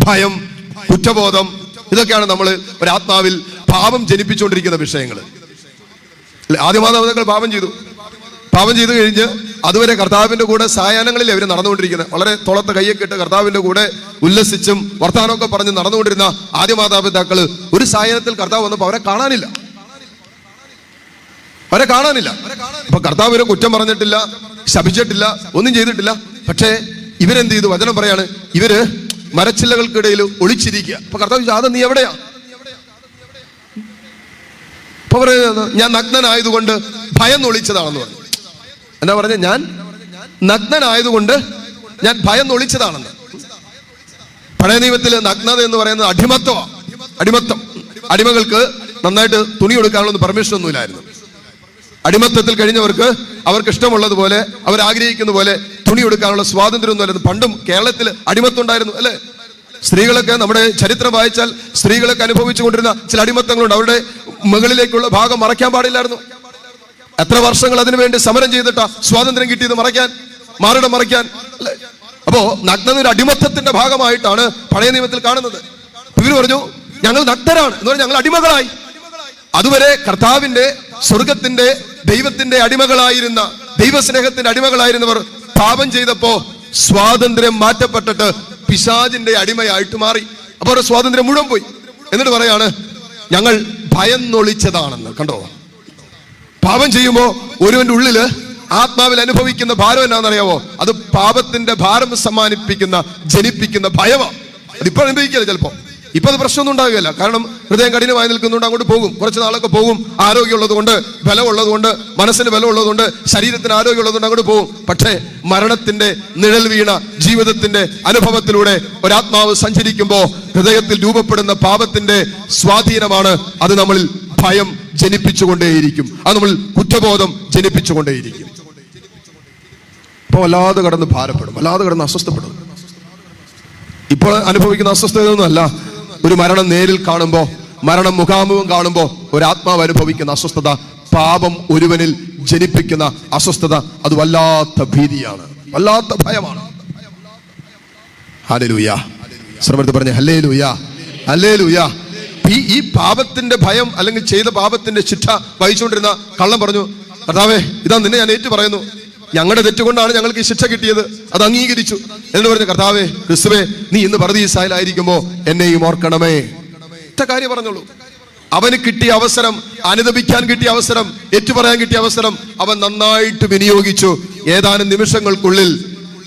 ഭയം, കുറ്റബോധം, ഇതൊക്കെയാണ് നമ്മൾ ഒരാത്മാവിൽ പാപം ജനിപ്പിച്ചുകൊണ്ടിരിക്കുന്ന വിഷയങ്ങൾ. ആദ്യമാതാപിതാക്കൾ പാപം ചെയ്തു കഴിഞ്ഞ് അതുവരെ കർത്താവിന്റെ കൂടെ സായാഹ്നങ്ങളിൽ അവർ നടന്നുകൊണ്ടിരിക്കുന്നത്, വളരെ തോളത്തെ കയ്യൊക്കെ ഇട്ട് കർത്താവിന്റെ കൂടെ ഉല്ലസിച്ചും വർത്തമാനമൊക്കെ പറഞ്ഞ് നടന്നുകൊണ്ടിരുന്ന ആദ്യമാതാപിതാക്കള് ഒരു സായാഹ്നത്തിൽ കർത്താവ് വന്നപ്പോൾ അവരെ കാണാനില്ല. അപ്പൊ കർത്താവ് ഇവരെ കുറ്റം പറഞ്ഞിട്ടില്ല, ശപിച്ചിട്ടില്ല, ഒന്നും ചെയ്തിട്ടില്ല. പക്ഷേ ഇവരെന്ത് ചെയ്തു? വചനം പറയാണ്, ഇവര് മരച്ചില്ലകൾക്കിടയിൽ ഒളിച്ചിരിക്കുക. അപ്പൊ കർത്താവ് ചോദിച്ചു, അത് നീ എവിടെയാ? അപ്പൊ പറയുന്നത്, ഞാൻ നഗ്നനായതുകൊണ്ട് ഭയം ഒളിച്ചതാണെന്ന് പറഞ്ഞു. എന്താ പറഞ്ഞ? ഞാൻ നഗ്നനായതുകൊണ്ട് ഞാൻ ഭയം ഒളിച്ചതാണെന്ന്. പഴയ നിയമത്തിൽ നഗ്നത എന്ന് പറയുന്നത് അടിമത്തം. അടിമകൾക്ക് നന്നായിട്ട് തുണി കൊടുക്കാനുള്ള പെർമിഷൻ ഒന്നുമില്ലായിരുന്നു. അടിമത്തത്തിൽ കഴിഞ്ഞവർക്ക് അവർക്ക് ഇഷ്ടമുള്ളതുപോലെ അവർ ആഗ്രഹിക്കുന്ന പോലെ തുണി കൊടുക്കാനുള്ള സ്വാതന്ത്ര്യം ഒന്നുമില്ലായിരുന്നു. പണ്ടും കേരളത്തിൽ അടിമത്തം ഉണ്ടായിരുന്നു, അല്ലെ? സ്ത്രീകളൊക്കെ നമ്മുടെ ചരിത്രം വായിച്ചാൽ സ്ത്രീകളൊക്കെ അനുഭവിച്ചുകൊണ്ടിരുന്ന ചില അടിമത്തങ്ങളുണ്ട്. അവരുടെ മുകളിലേക്കുള്ള ഭാഗം മറയ്ക്കാൻ പാടില്ലായിരുന്നു. എത്ര വർഷങ്ങൾ അതിനുവേണ്ടി സമരം ചെയ്തിട്ടാ സ്വാതന്ത്ര്യം കിട്ടിയത്? മാറിടം മറയ്ക്കാൻ, അല്ലെ? അപ്പോ നഗ്നത ഒരു അടിമത്തത്തിന്റെ ഭാഗമായിട്ടാണ് പഴയ നിയമത്തിൽ കാണുന്നത്. ഇവര് പറഞ്ഞു, ഞങ്ങൾ നഗ്നരാണ് എന്ന് പറഞ്ഞാൽ ഞങ്ങൾ അടിമകളായി. അതുവരെ കർത്താവിന്റെ, സ്വർഗത്തിന്റെ, ദൈവത്തിന്റെ അടിമകളായിരുന്ന, ദൈവസ്നേഹത്തിന്റെ അടിമകളായിരുന്നവർ പാപം ചെയ്തപ്പോ സ്വാതന്ത്ര്യം മാറ്റപ്പെട്ടിട്ട് പിശാചിന്റെ അടിമയായിട്ട് മാറി. അപ്പൊ അവരുടെ സ്വാതന്ത്ര്യം മുഴുവൻ പോയി. എന്നിട്ട് പറയാണ്, ഞങ്ങൾ ഭയന്നൊളിച്ചതാണെന്ന്. കണ്ടോ? പാപം ചെയ്യുമ്പോ ഒരുവന്റെ ഉള്ളില് ആത്മാവിൽ അനുഭവിക്കുന്ന ഭാരം എന്നാണെന്നറിയാവോ? അത് പാപത്തിന്റെ ഭാരം ജനിപ്പിക്കുന്ന ഭയമാണ്. അതിപ്പോ അനുഭവിക്കരുത്. ചിലപ്പോ ഇപ്പൊ അത് പ്രശ്നമൊന്നും ഉണ്ടാകുകയില്ല. കാരണം ഹൃദയം കഠിനമായി നിൽക്കുന്നുണ്ട്, അങ്ങോട്ട് പോകും, കുറച്ച് നാളൊക്കെ പോകും. ആരോഗ്യമുള്ളത് കൊണ്ട്, ബലമുള്ളത് കൊണ്ട്, മനസ്സിന് ബലമുള്ളത്, ശരീരത്തിന് ആരോഗ്യമുള്ളതുകൊണ്ട് അങ്ങോട്ട് പോകും. പക്ഷേ മരണത്തിന്റെ നിഴൽ വീണ ജീവിതത്തിന്റെ അനുഭവത്തിലൂടെ ഒരാത്മാവ് സഞ്ചരിക്കുമ്പോ ഹൃദയത്തിൽ രൂപപ്പെടുന്ന പാപത്തിന്റെ സ്വാധീനമാണ് അത് നമ്മളിൽ ഭയം ജനിപ്പിച്ചുകൊണ്ടേയിരിക്കും. അത് നമ്മൾ കുറ്റബോധം ജനിപ്പിച്ചുകൊണ്ടേയിരിക്കും. ഇപ്പൊ വല്ലാതെ കടന്ന് ഭാരപ്പെടും, വല്ലാതെ കടന്ന് അസ്വസ്ഥപ്പെടും. ഇപ്പോൾ അനുഭവിക്കുന്ന അസ്വസ്ഥതയൊന്നുമല്ല, ഒരു മരണം നേരിൽ കാണുമ്പോ, മരണം മുഖാമുഖം കാണുമ്പോ ഒരാത്മാവ് അനുഭവിക്കുന്ന അസ്വസ്ഥത, പാപം ഒരുവനിൽ ജനിപ്പിക്കുന്ന അസ്വസ്ഥത, അത് വല്ലാത്ത ഭീതിയാണ്, വല്ലാത്ത ഭയമാണ്. ഹല്ലേലൂയ. ശ്രമത്തിൽ പറഞ്ഞ ഹല്ലേലൂയ, ഹല്ലേലൂയ. ഈ പാപത്തിന്റെ ഭയം, അല്ലെങ്കിൽ ചെയ്ത പാപത്തിന്റെ ശിക്ഷ വഹിച്ചുകൊണ്ടിരുന്ന കള്ളൻ പറഞ്ഞു, കർത്താവേ, ഇതാ നിന്നെ ഞാൻ ഏറ്റു പറയുന്നു, ഞങ്ങളുടെ തെറ്റുകൊണ്ടാണ് ഞങ്ങൾക്ക് ഈ ശിക്ഷ കിട്ടിയത്, അത് അംഗീകരിച്ചു എന്ന് പറഞ്ഞു. കർത്താവേ, ക്രിസ്തുവേ, നീ ഇന്ന് പറുദീസായിലായിരിക്കുമ്പോ എന്നെയും ഓർക്കണമേ. ഒറ്റ കാര്യം പറഞ്ഞോളൂ. അവന് കിട്ടിയ അവസരം, അനുദപിക്കാൻ കിട്ടിയ അവസരം, ഏറ്റുപറയാൻ കിട്ടിയ അവസരം അവൻ നന്നായിട്ട് വിനിയോഗിച്ചു. ഏതാനും നിമിഷങ്ങൾക്കുള്ളിൽ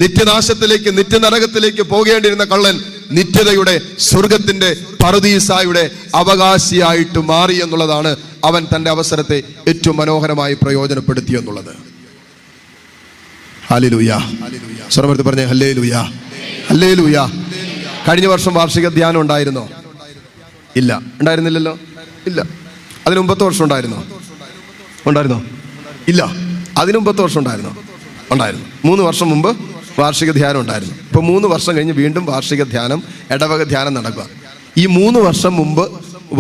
നിത്യനാശത്തിലേക്ക്, നിത്യനരകത്തിലേക്ക് പോകേണ്ടിയിരുന്ന കള്ളൻ നിത്യതയുടെ, സ്വർഗത്തിന്റെ, പറുദീസായുടെ അവകാശിയായിട്ട് മാറി എന്നുള്ളതാണ് അവൻ തന്റെ അവസരത്തെ ഏറ്റവും മനോഹരമായി പ്രയോജനപ്പെടുത്തി എന്നുള്ളത്. ഹല്ലേലൂയ. സ്വരമെടുത്ത് പറഞ്ഞേ ഹല്ലേലൂയ, ഹല്ലേലൂയ. കഴിഞ്ഞ വർഷം വാർഷിക ധ്യാനം ഉണ്ടായിരുന്നോ? ഇല്ല, ഉണ്ടായിരുന്നില്ലല്ലോ. ഇല്ല. അതിന് മുമ്പത്തെ വർഷം ഉണ്ടായിരുന്നോ? ഇല്ല. അതിന് മുമ്പത്തെ വർഷം ഉണ്ടായിരുന്നു. 3 വർഷം മുമ്പ് വാർഷിക ധ്യാനം ഉണ്ടായിരുന്നു. ഇപ്പൊ 3 വർഷം കഴിഞ്ഞ് വീണ്ടും വാർഷിക ധ്യാനം, ഇടവക ധ്യാനം നടക്കുക. ഈ 3 വർഷം മുമ്പ്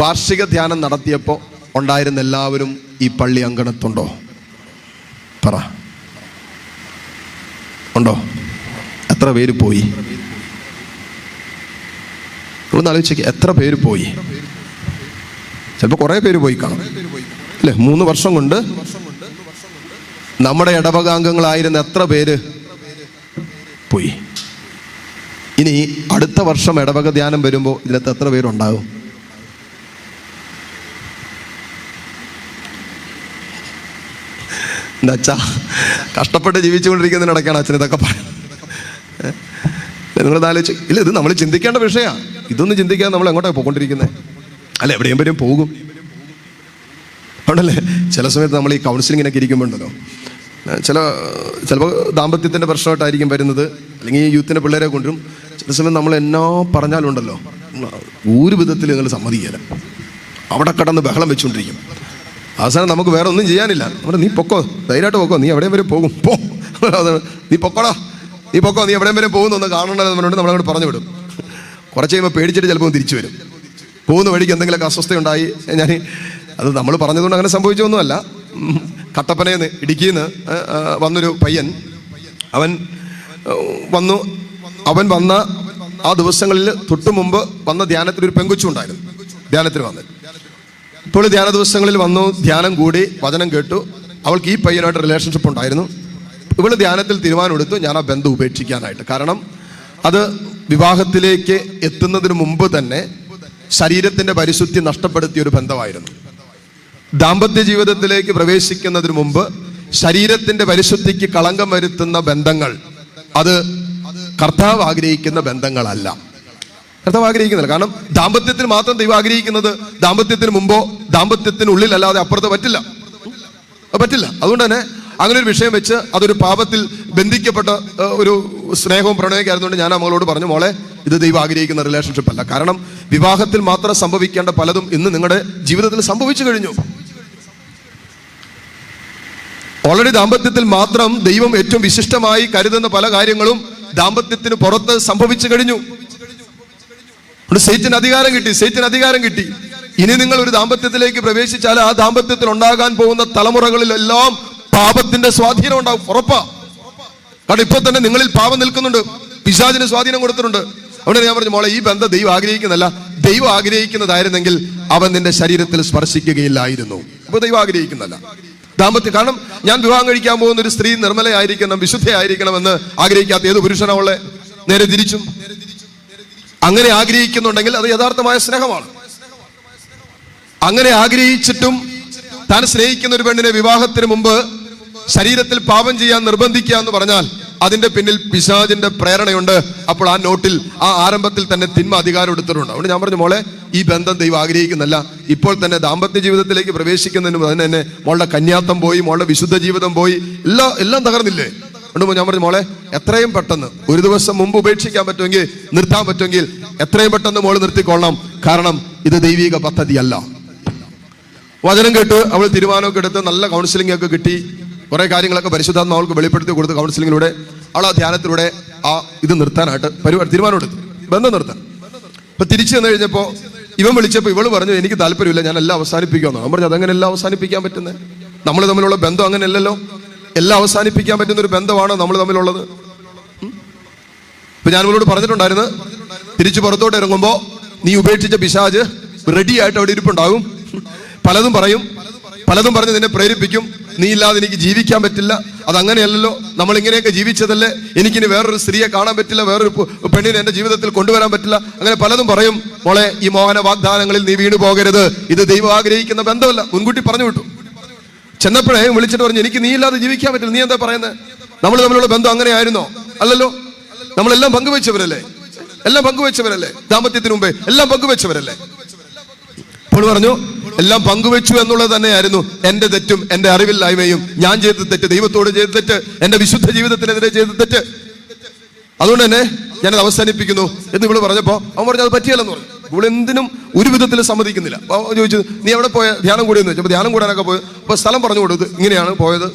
വാർഷിക ധ്യാനം നടത്തിയപ്പോൾ ഉണ്ടായിരുന്ന എല്ലാവരും ഈ പള്ളി അങ്കണത്തുണ്ടോ? പറ, ഉണ്ടോ? എത്ര പേര് പോയി? ഒന്ന് ആലോചിച്ചേക്ക്, എത്ര പേര് പോയി? ചിലപ്പോൾ കുറേ പേര് പോയി കാണും, അല്ലേ? 3 വർഷം കൊണ്ട് നമ്മുടെ ഇടവകാംഗങ്ങളായിരുന്ന എത്ര പേര് പോയി? ഇനി അടുത്ത വർഷം ഇടവക ധ്യാനം വരുമ്പോൾ ഇതിനകത്ത് എത്ര പേരുണ്ടാകും? എന്താച്ചാ കഷ്ടപ്പെട്ട് ജീവിച്ചുകൊണ്ടിരിക്കുന്നതിനിടയ്ക്കാണ് അച്ഛൻ ഇതൊക്കെ പറയുന്നത്. നിങ്ങളത് ആലോചിച്ച് ഇല്ല, ഇത് നമ്മൾ ചിന്തിക്കേണ്ട വിഷയമാണ്. ഇതൊന്നും ചിന്തിക്കാതെ നമ്മൾ എങ്ങോട്ടാണ് പോയിക്കൊണ്ടിരിക്കുന്നത്? അല്ല, എവിടെയും വരെയും പോകും. അതുകൊണ്ടല്ലേ ചില സമയത്ത് നമ്മൾ ഈ കൗൺസിലിങ്ങിനൊക്കെ ഇരിക്കുമ്പോണ്ടല്ലോ, ചിലപ്പോൾ ദാമ്പത്യത്തിൻ്റെ പ്രശ്നമായിട്ടായിരിക്കും വരുന്നത്, അല്ലെങ്കിൽ ഈ യൂത്തിൻ്റെ പിള്ളേരെ കൊണ്ടുവരും. ചില സമയം നമ്മൾ എന്നാ പറഞ്ഞാലുണ്ടല്ലോ, ഒരു വിധത്തിൽ നിങ്ങൾ സമ്മതിക്കില്ല, അവിടെ കടന്ന് ബഹളം വെച്ചുകൊണ്ടിരിക്കും. അവസാനം നമുക്ക് വേറെ ഒന്നും ചെയ്യാനില്ല. നമ്മുടെ നീ പൊക്കോ, ധൈര്യമായിട്ട് പൊക്കോ, നീ എവിടെയും വരെ പോകും, നീ പൊക്കോടാ, നീ പൊക്കോ, നീ എവിടെയും വരെ പോകുന്നൊന്ന് കാണണമെന്നുണ്ട് നമ്മളങ്ങോട്ട് പറഞ്ഞു വിടും. കുറച്ച് കഴിയുമ്പോൾ പേടിച്ചിട്ട് ചിലപ്പോൾ തിരിച്ചു വരും. പോകുന്ന വഴിക്ക് എന്തെങ്കിലുമൊക്കെ അസ്വസ്ഥയുണ്ടായി. അത് നമ്മൾ പറഞ്ഞതുകൊണ്ട് അങ്ങനെ സംഭവിച്ചൊന്നുമല്ല. കട്ടപ്പനയിൽ ഇടുക്കിയിൽ നിന്ന് വന്നൊരു പയ്യൻ, അവൻ വന്ന ആ ദിവസങ്ങളിൽ തൊട്ടു മുമ്പ് വന്ന ധ്യാനത്തിൽ ഒരു പെങ്കൊച്ചുണ്ടായിരുന്നു. ധ്യാനത്തിന് വന്ന് ഇപ്പോൾ ധ്യാന ദിവസങ്ങളിൽ വന്നു, ധ്യാനം കൂടി, വചനം കേട്ടു. അവൾക്ക് ഈ പയ്യനായിട്ട് റിലേഷൻഷിപ്പ് ഉണ്ടായിരുന്നു. ഇവള് ധ്യാനത്തിൽ തീരുമാനമെടുത്തു ഞാൻ ആ ബന്ധം ഉപേക്ഷിക്കാനായിട്ട്. കാരണം അത് വിവാഹത്തിലേക്ക് എത്തുന്നതിന് മുമ്പ് തന്നെ ശരീരത്തിന്റെ പരിശുദ്ധി നഷ്ടപ്പെടുത്തിയ ഒരു ബന്ധമായിരുന്നു. ദാമ്പത്യ ജീവിതത്തിലേക്ക് പ്രവേശിക്കുന്നതിന് മുമ്പ് ശരീരത്തിന്റെ പരിശുദ്ധിക്ക് കളങ്കം വരുത്തുന്ന ബന്ധങ്ങൾ അത് കർത്താവ് ആഗ്രഹിക്കുന്ന ബന്ധങ്ങളല്ല. കർത്താവ് ആഗ്രഹിക്കുന്നില്ല. കാരണം ദാമ്പത്യത്തിൽ മാത്രം ദൈവം ആഗ്രഹിക്കുന്നത് ദാമ്പത്യത്തിന് മുമ്പോ ദാമ്പത്യത്തിനുള്ളിൽ അല്ലാതെ അപ്പുറത്ത് പറ്റില്ല. അതുകൊണ്ട് തന്നെ അങ്ങനെ ഒരു വിഷയം വെച്ച് അതൊരു പാപത്തിൽ ബന്ധിക്കപ്പെട്ട ഒരു സ്നേഹവും പ്രണയമൊക്കെ ആയിരുന്നുകൊണ്ട് ഞാൻ ആ മകളോട് പറഞ്ഞു, മോളെ ഇത് ദൈവം ആഗ്രഹിക്കുന്ന റിലേഷൻഷിപ്പ് അല്ല. കാരണം വിവാഹത്തിൽ മാത്രം സംഭവിക്കേണ്ട പലതും ഇന്ന് നിങ്ങളുടെ ജീവിതത്തിൽ സംഭവിച്ചു കഴിഞ്ഞു. ഓൾറെഡി ദാമ്പത്യത്തിൽ മാത്രം ദൈവം ഏറ്റവും വിശിഷ്ടമായി കരുതുന്ന പല കാര്യങ്ങളും ദാമ്പത്യത്തിന് പുറത്ത് സംഭവിച്ചു കഴിഞ്ഞു. സൈറ്റന് അധികാരം കിട്ടി. ഇനി നിങ്ങൾ ഒരു ദാമ്പത്യത്തിലേക്ക് പ്രവേശിച്ചാൽ ആ ദാമ്പത്യത്തിൽ ഉണ്ടാകാൻ പോകുന്ന തലമുറകളിലെല്ലാം പാപത്തിന്റെ സ്വാധീനം ഉണ്ടാവും, ഉറപ്പാ. കാരണം ഇപ്പൊ തന്നെ നിങ്ങളിൽ പാപം നിൽക്കുന്നുണ്ട്, പിശാചിന് സ്വാധീനം കൊടുത്തിട്ടുണ്ട്. അവിടെ ഞാൻ പറഞ്ഞു, മോളെ ഈ ബന്ധം ദൈവം ആഗ്രഹിക്കുന്നതല്ല. ദൈവം ആഗ്രഹിക്കുന്നതായിരുന്നെങ്കിൽ അവൻ നിന്റെ ശരീരത്തിൽ സ്പർശിക്കുകയില്ലായിരുന്നു. അപ്പൊ ദൈവം ആഗ്രഹിക്കുന്നതല്ല ദാമ്പത്യം. കാരണം ഞാൻ വിവാഹം കഴിക്കാൻ പോകുന്ന ഒരു സ്ത്രീ നിർമ്മലയായിരിക്കണം, വിശുദ്ധയായിരിക്കണമെന്ന് ആഗ്രഹിക്കാത്ത ഏത് പുരുഷനാവുള്ളേ? നേരെ തിരിച്ചും. അങ്ങനെ ആഗ്രഹിക്കുന്നുണ്ടെങ്കിൽ അത് യഥാർത്ഥമായ സ്നേഹമാണ്. അങ്ങനെ ആഗ്രഹിച്ചിട്ടും താൻ സ്നേഹിക്കുന്ന ഒരു പെണ്ണിനെ വിവാഹത്തിന് മുമ്പ് ശരീരത്തിൽ പാപം ചെയ്യാൻ നിർബന്ധിക്കുക എന്ന് പറഞ്ഞാൽ അതിന്റെ പിന്നിൽ പിശാചിന്റെ പ്രേരണയുണ്ട്. അപ്പോൾ ആ നോട്ടിൽ, ആ ആരംഭത്തിൽ തന്നെ തിന്മ അധികാരം എടുത്തിട്ടുണ്ട്. അതുകൊണ്ട് ഞാൻ പറഞ്ഞു, മോളെ ഈ ബന്ധം ദൈവം ആഗ്രഹിക്കുന്നല്ല. ഇപ്പോൾ തന്നെ ദാമ്പത്യ ജീവിതത്തിലേക്ക് പ്രവേശിക്കുന്നതിന് തന്നെ മോളുടെ കന്യാത്വം പോയി, മോളുടെ വിശുദ്ധ ജീവിതം പോയി, എല്ലാം തകർന്നില്ലേ? അതുകൊണ്ട് ഞാൻ പറഞ്ഞു, മോളെ എത്രയും പെട്ടെന്ന് ഒരു ദിവസം മുമ്പ് ഉപേക്ഷിക്കാൻ പറ്റുമെങ്കിൽ, നിർത്താൻ പറ്റുമെങ്കിൽ എത്രയും പെട്ടെന്ന് മോള് നിർത്തിക്കൊള്ളണം. കാരണം ഇത് ദൈവിക പദ്ധതിയല്ല. വചനം കേട്ട് അവൾ തീരുമാനമൊക്കെ എടുത്ത് നല്ല കൗൺസിലിംഗ് ഒക്കെ കിട്ടി. കുറെ കാര്യങ്ങളൊക്കെ പരിശുദ്ധാത്മ അവൾക്ക് വെളിപ്പെടുത്തി കൊടുത്ത് കൗൺസിലിങ്ങിലൂടെ അവൾ ആ ധ്യാനത്തിലൂടെ ആ ഇത് നിർത്താനായിട്ട് തീരുമാനം എടുത്തു, ബന്ധം നിർത്താൻ. അപ്പൊ തിരിച്ചു വന്നു കഴിഞ്ഞപ്പോ ഇവൻ വിളിച്ചപ്പോൾ ഇവള് പറഞ്ഞു, എനിക്ക് താല്പര്യമില്ല, ഞാൻ എല്ലാം അവസാനിപ്പിക്കാമെന്ന്. ഞാൻ പറഞ്ഞു, അതങ്ങനെ എല്ലാം അവസാനിപ്പിക്കാൻ പറ്റുന്നത്? നമ്മൾ തമ്മിലുള്ള ബന്ധം അങ്ങനെയല്ലല്ലോ. എല്ലാം അവസാനിപ്പിക്കാൻ പറ്റുന്ന ഒരു ബന്ധമാണോ നമ്മൾ തമ്മിലുള്ളത്? ഇപ്പൊ ഞാൻ ഇവളോട് പറഞ്ഞിട്ടുണ്ടായിരുന്നു, തിരിച്ചു പുറത്തോട്ട് ഇറങ്ങുമ്പോ നീ ഉപേക്ഷിച്ച പിശാച് റെഡി ആയിട്ട് അവിടെ ഇരിപ്പുണ്ടാകും. പലതും പറഞ്ഞ് നിന്നെ പ്രേരിപ്പിക്കും. നീ ഇല്ലാതെ എനിക്ക് ജീവിക്കാൻ പറ്റില്ല, അതങ്ങനെയല്ലല്ലോ, നമ്മൾ ഇങ്ങനെയൊക്കെ ജീവിച്ചതല്ലേ, എനിക്കിനി വേറൊരു സ്ത്രീയെ കാണാൻ പറ്റില്ല, വേറൊരു പെണ്ണിനെ എന്റെ ജീവിതത്തിൽ കൊണ്ടുവരാൻ പറ്റില്ല, അങ്ങനെ പലതും പറയും. മോളെ ഈ മോഹന വാഗ്ദാനങ്ങളിൽ നീ വീണു പോകരുത്. ഇത് ദൈവം ആഗ്രഹിക്കുന്ന ബന്ധമല്ല. മുൻകൂട്ടി പറഞ്ഞു വിട്ടു. ചെന്നപ്പോഴേ വിളിച്ചിട്ട് പറഞ്ഞു, എനിക്ക് നീ ഇല്ലാതെ ജീവിക്കാൻ പറ്റില്ല. നീ എന്താ പറയുന്നത്? നമ്മൾ തമ്മിലുള്ള ബന്ധം അങ്ങനെ ആയിരുന്നോ? അല്ലല്ലോ. നമ്മളെല്ലാം പങ്കുവെച്ചവരല്ലേ? ദാമ്പത്യത്തിന് മുമ്പേ എല്ലാം പങ്കുവെച്ചവരല്ലേ? അപ്പോൾ പറഞ്ഞു, എല്ലാം പങ്കുവെച്ചു എന്നുള്ളത് തന്നെയായിരുന്നു എന്റെ തെറ്റും എന്റെ അറിവില്ലായ്മയും. ഞാൻ ചെയ്ത തെറ്റ്, ദൈവത്തോട് ചെയ്ത തെറ്റ്, എന്റെ വിശുദ്ധ ജീവിതത്തിനെതിരെ ചെയ്ത തെറ്റ്. അതുകൊണ്ട് തന്നെ ഞാനത് അവസാനിപ്പിക്കുന്നു എന്ന് ഇവള് പറഞ്ഞപ്പോ അവൻ പറഞ്ഞു, അത് പറ്റിയല്ലെന്ന് പറഞ്ഞു. ഇവള് എന്തിനും ഒരു വിധത്തിൽ സമ്മതിക്കുന്നില്ല. അപ്പൊ ചോദിച്ചു, നീ എവിടെ പോയ ധ്യാനം കൂടിയെന്ന് വെച്ചപ്പോ ധ്യാനം കൂടാനൊക്കെ പോയത്. അപ്പൊ സ്ഥലം പറഞ്ഞു കൊടുത്തു, ഇങ്ങനെയാണ് പോയത്,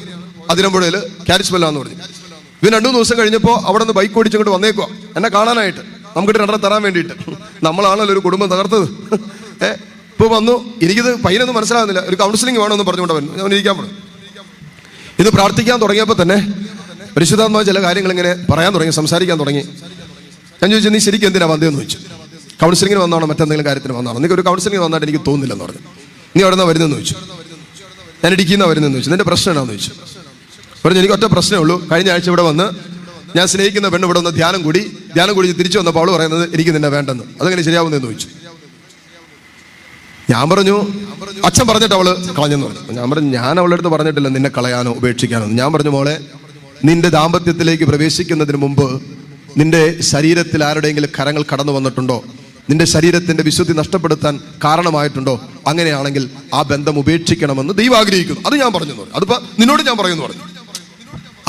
അതിരമ്പുഴയിൽ കാരിസ്മല്ലാന്ന് പറഞ്ഞു. ഇവൻ 2 ദിവസം കഴിഞ്ഞപ്പോ അവിടെ നിന്ന് ബൈക്ക് ഓടിച്ചിങ്ങോട്ട് വന്നേക്കോ എന്നെ കാണാനായിട്ട്, നമുക്കിട്ട് 2 തരാൻ വേണ്ടിയിട്ട്. നമ്മളാണല്ലോ ഒരു കുടുംബം തകർത്തത്. ഇപ്പൊ വന്നു, എനിക്കിത് പയ്യനൊന്നും മനസ്സിലാകുന്നില്ല. ഒരു കൗൺസിലിംഗ് വേണമെന്ന് പറഞ്ഞുകൊണ്ട് അവൻ ഇരിക്കാൻ പറഞ്ഞു. ഇത് പ്രാർത്ഥിക്കാൻ തുടങ്ങിയപ്പോൾ തന്നെ പരിശുദ്ധാത്മാവ് ചില കാര്യങ്ങൾ ഇങ്ങനെ പറയാൻ തുടങ്ങി, സംസാരിക്കാൻ തുടങ്ങി. ഞാൻ ചോദിച്ചു, നീ ശരിക്കും എന്തിനാ വന്നതെന്ന് ചോദിച്ചു. കൗൺസിലിങ്ങിന് വന്നാണോ മറ്റെന്തെങ്കിലും കാര്യത്തിന് വന്നാണോ? നിനക്ക് ഒരു കൗൺസിലിംഗ് വന്നായിട്ട് എനിക്ക് തോന്നുന്നില്ലെന്ന് പറഞ്ഞു. നീ എവിടെ നിന്നാണ് വരുന്നതെന്ന് ചോദിച്ചു. ഞാൻ ഇടുക്കിന്നാ വരുന്നതെന്ന് ചോദിച്ചു. നിന്റെ പ്രശ്നം എന്നാന്ന് ചോദിച്ചു. പറഞ്ഞു, എനിക്ക് ഒറ്റ പ്രശ്നമേ ഉള്ളൂ. കഴിഞ്ഞ ആഴ്ച ഇവിടെ വന്ന് ഞാൻ സ്നേഹിക്കുന്ന പെണ്ണ് ഇവിടെ വന്ന് ധ്യാനം കൂടി തിരിച്ചു വന്നപ്പോൾ അവള് പറയുന്നത് എനിക്ക് നിന്നെ വേണ്ടെന്ന്. അതെങ്ങനെ ശരിയാവുന്നതെന്ന് ചോദിച്ചു. ഞാൻ പറഞ്ഞു, അച്ഛൻ പറഞ്ഞിട്ട് അവള് കളഞ്ഞെന്ന് പറഞ്ഞു. ഞാൻ പറഞ്ഞു, ഞാൻ അവളുടെ അടുത്ത് പറഞ്ഞിട്ടില്ല നിന്നെ കളയാനോ ഉപേക്ഷിക്കാനോ. ഞാൻ പറഞ്ഞു, മോളെ നിന്റെ ദാമ്പത്യത്തിലേക്ക് പ്രവേശിക്കുന്നതിന് മുമ്പ് നിന്റെ ശരീരത്തിൽ ആരുടെയെങ്കിലും കരങ്ങൾ കടന്നു വന്നിട്ടുണ്ടോ? നിന്റെ ശരീരത്തിന്റെ വിശുദ്ധി നഷ്ടപ്പെടുത്താൻ കാരണമായിട്ടുണ്ടോ? അങ്ങനെയാണെങ്കിൽ ആ ബന്ധം ഉപേക്ഷിക്കണമെന്ന് ദൈവം ആഗ്രഹിക്കുന്നു. അത് ഞാൻ പറഞ്ഞു. അതിപ്പോ നിന്നോട് ഞാൻ പറയുന്നു പറഞ്ഞു.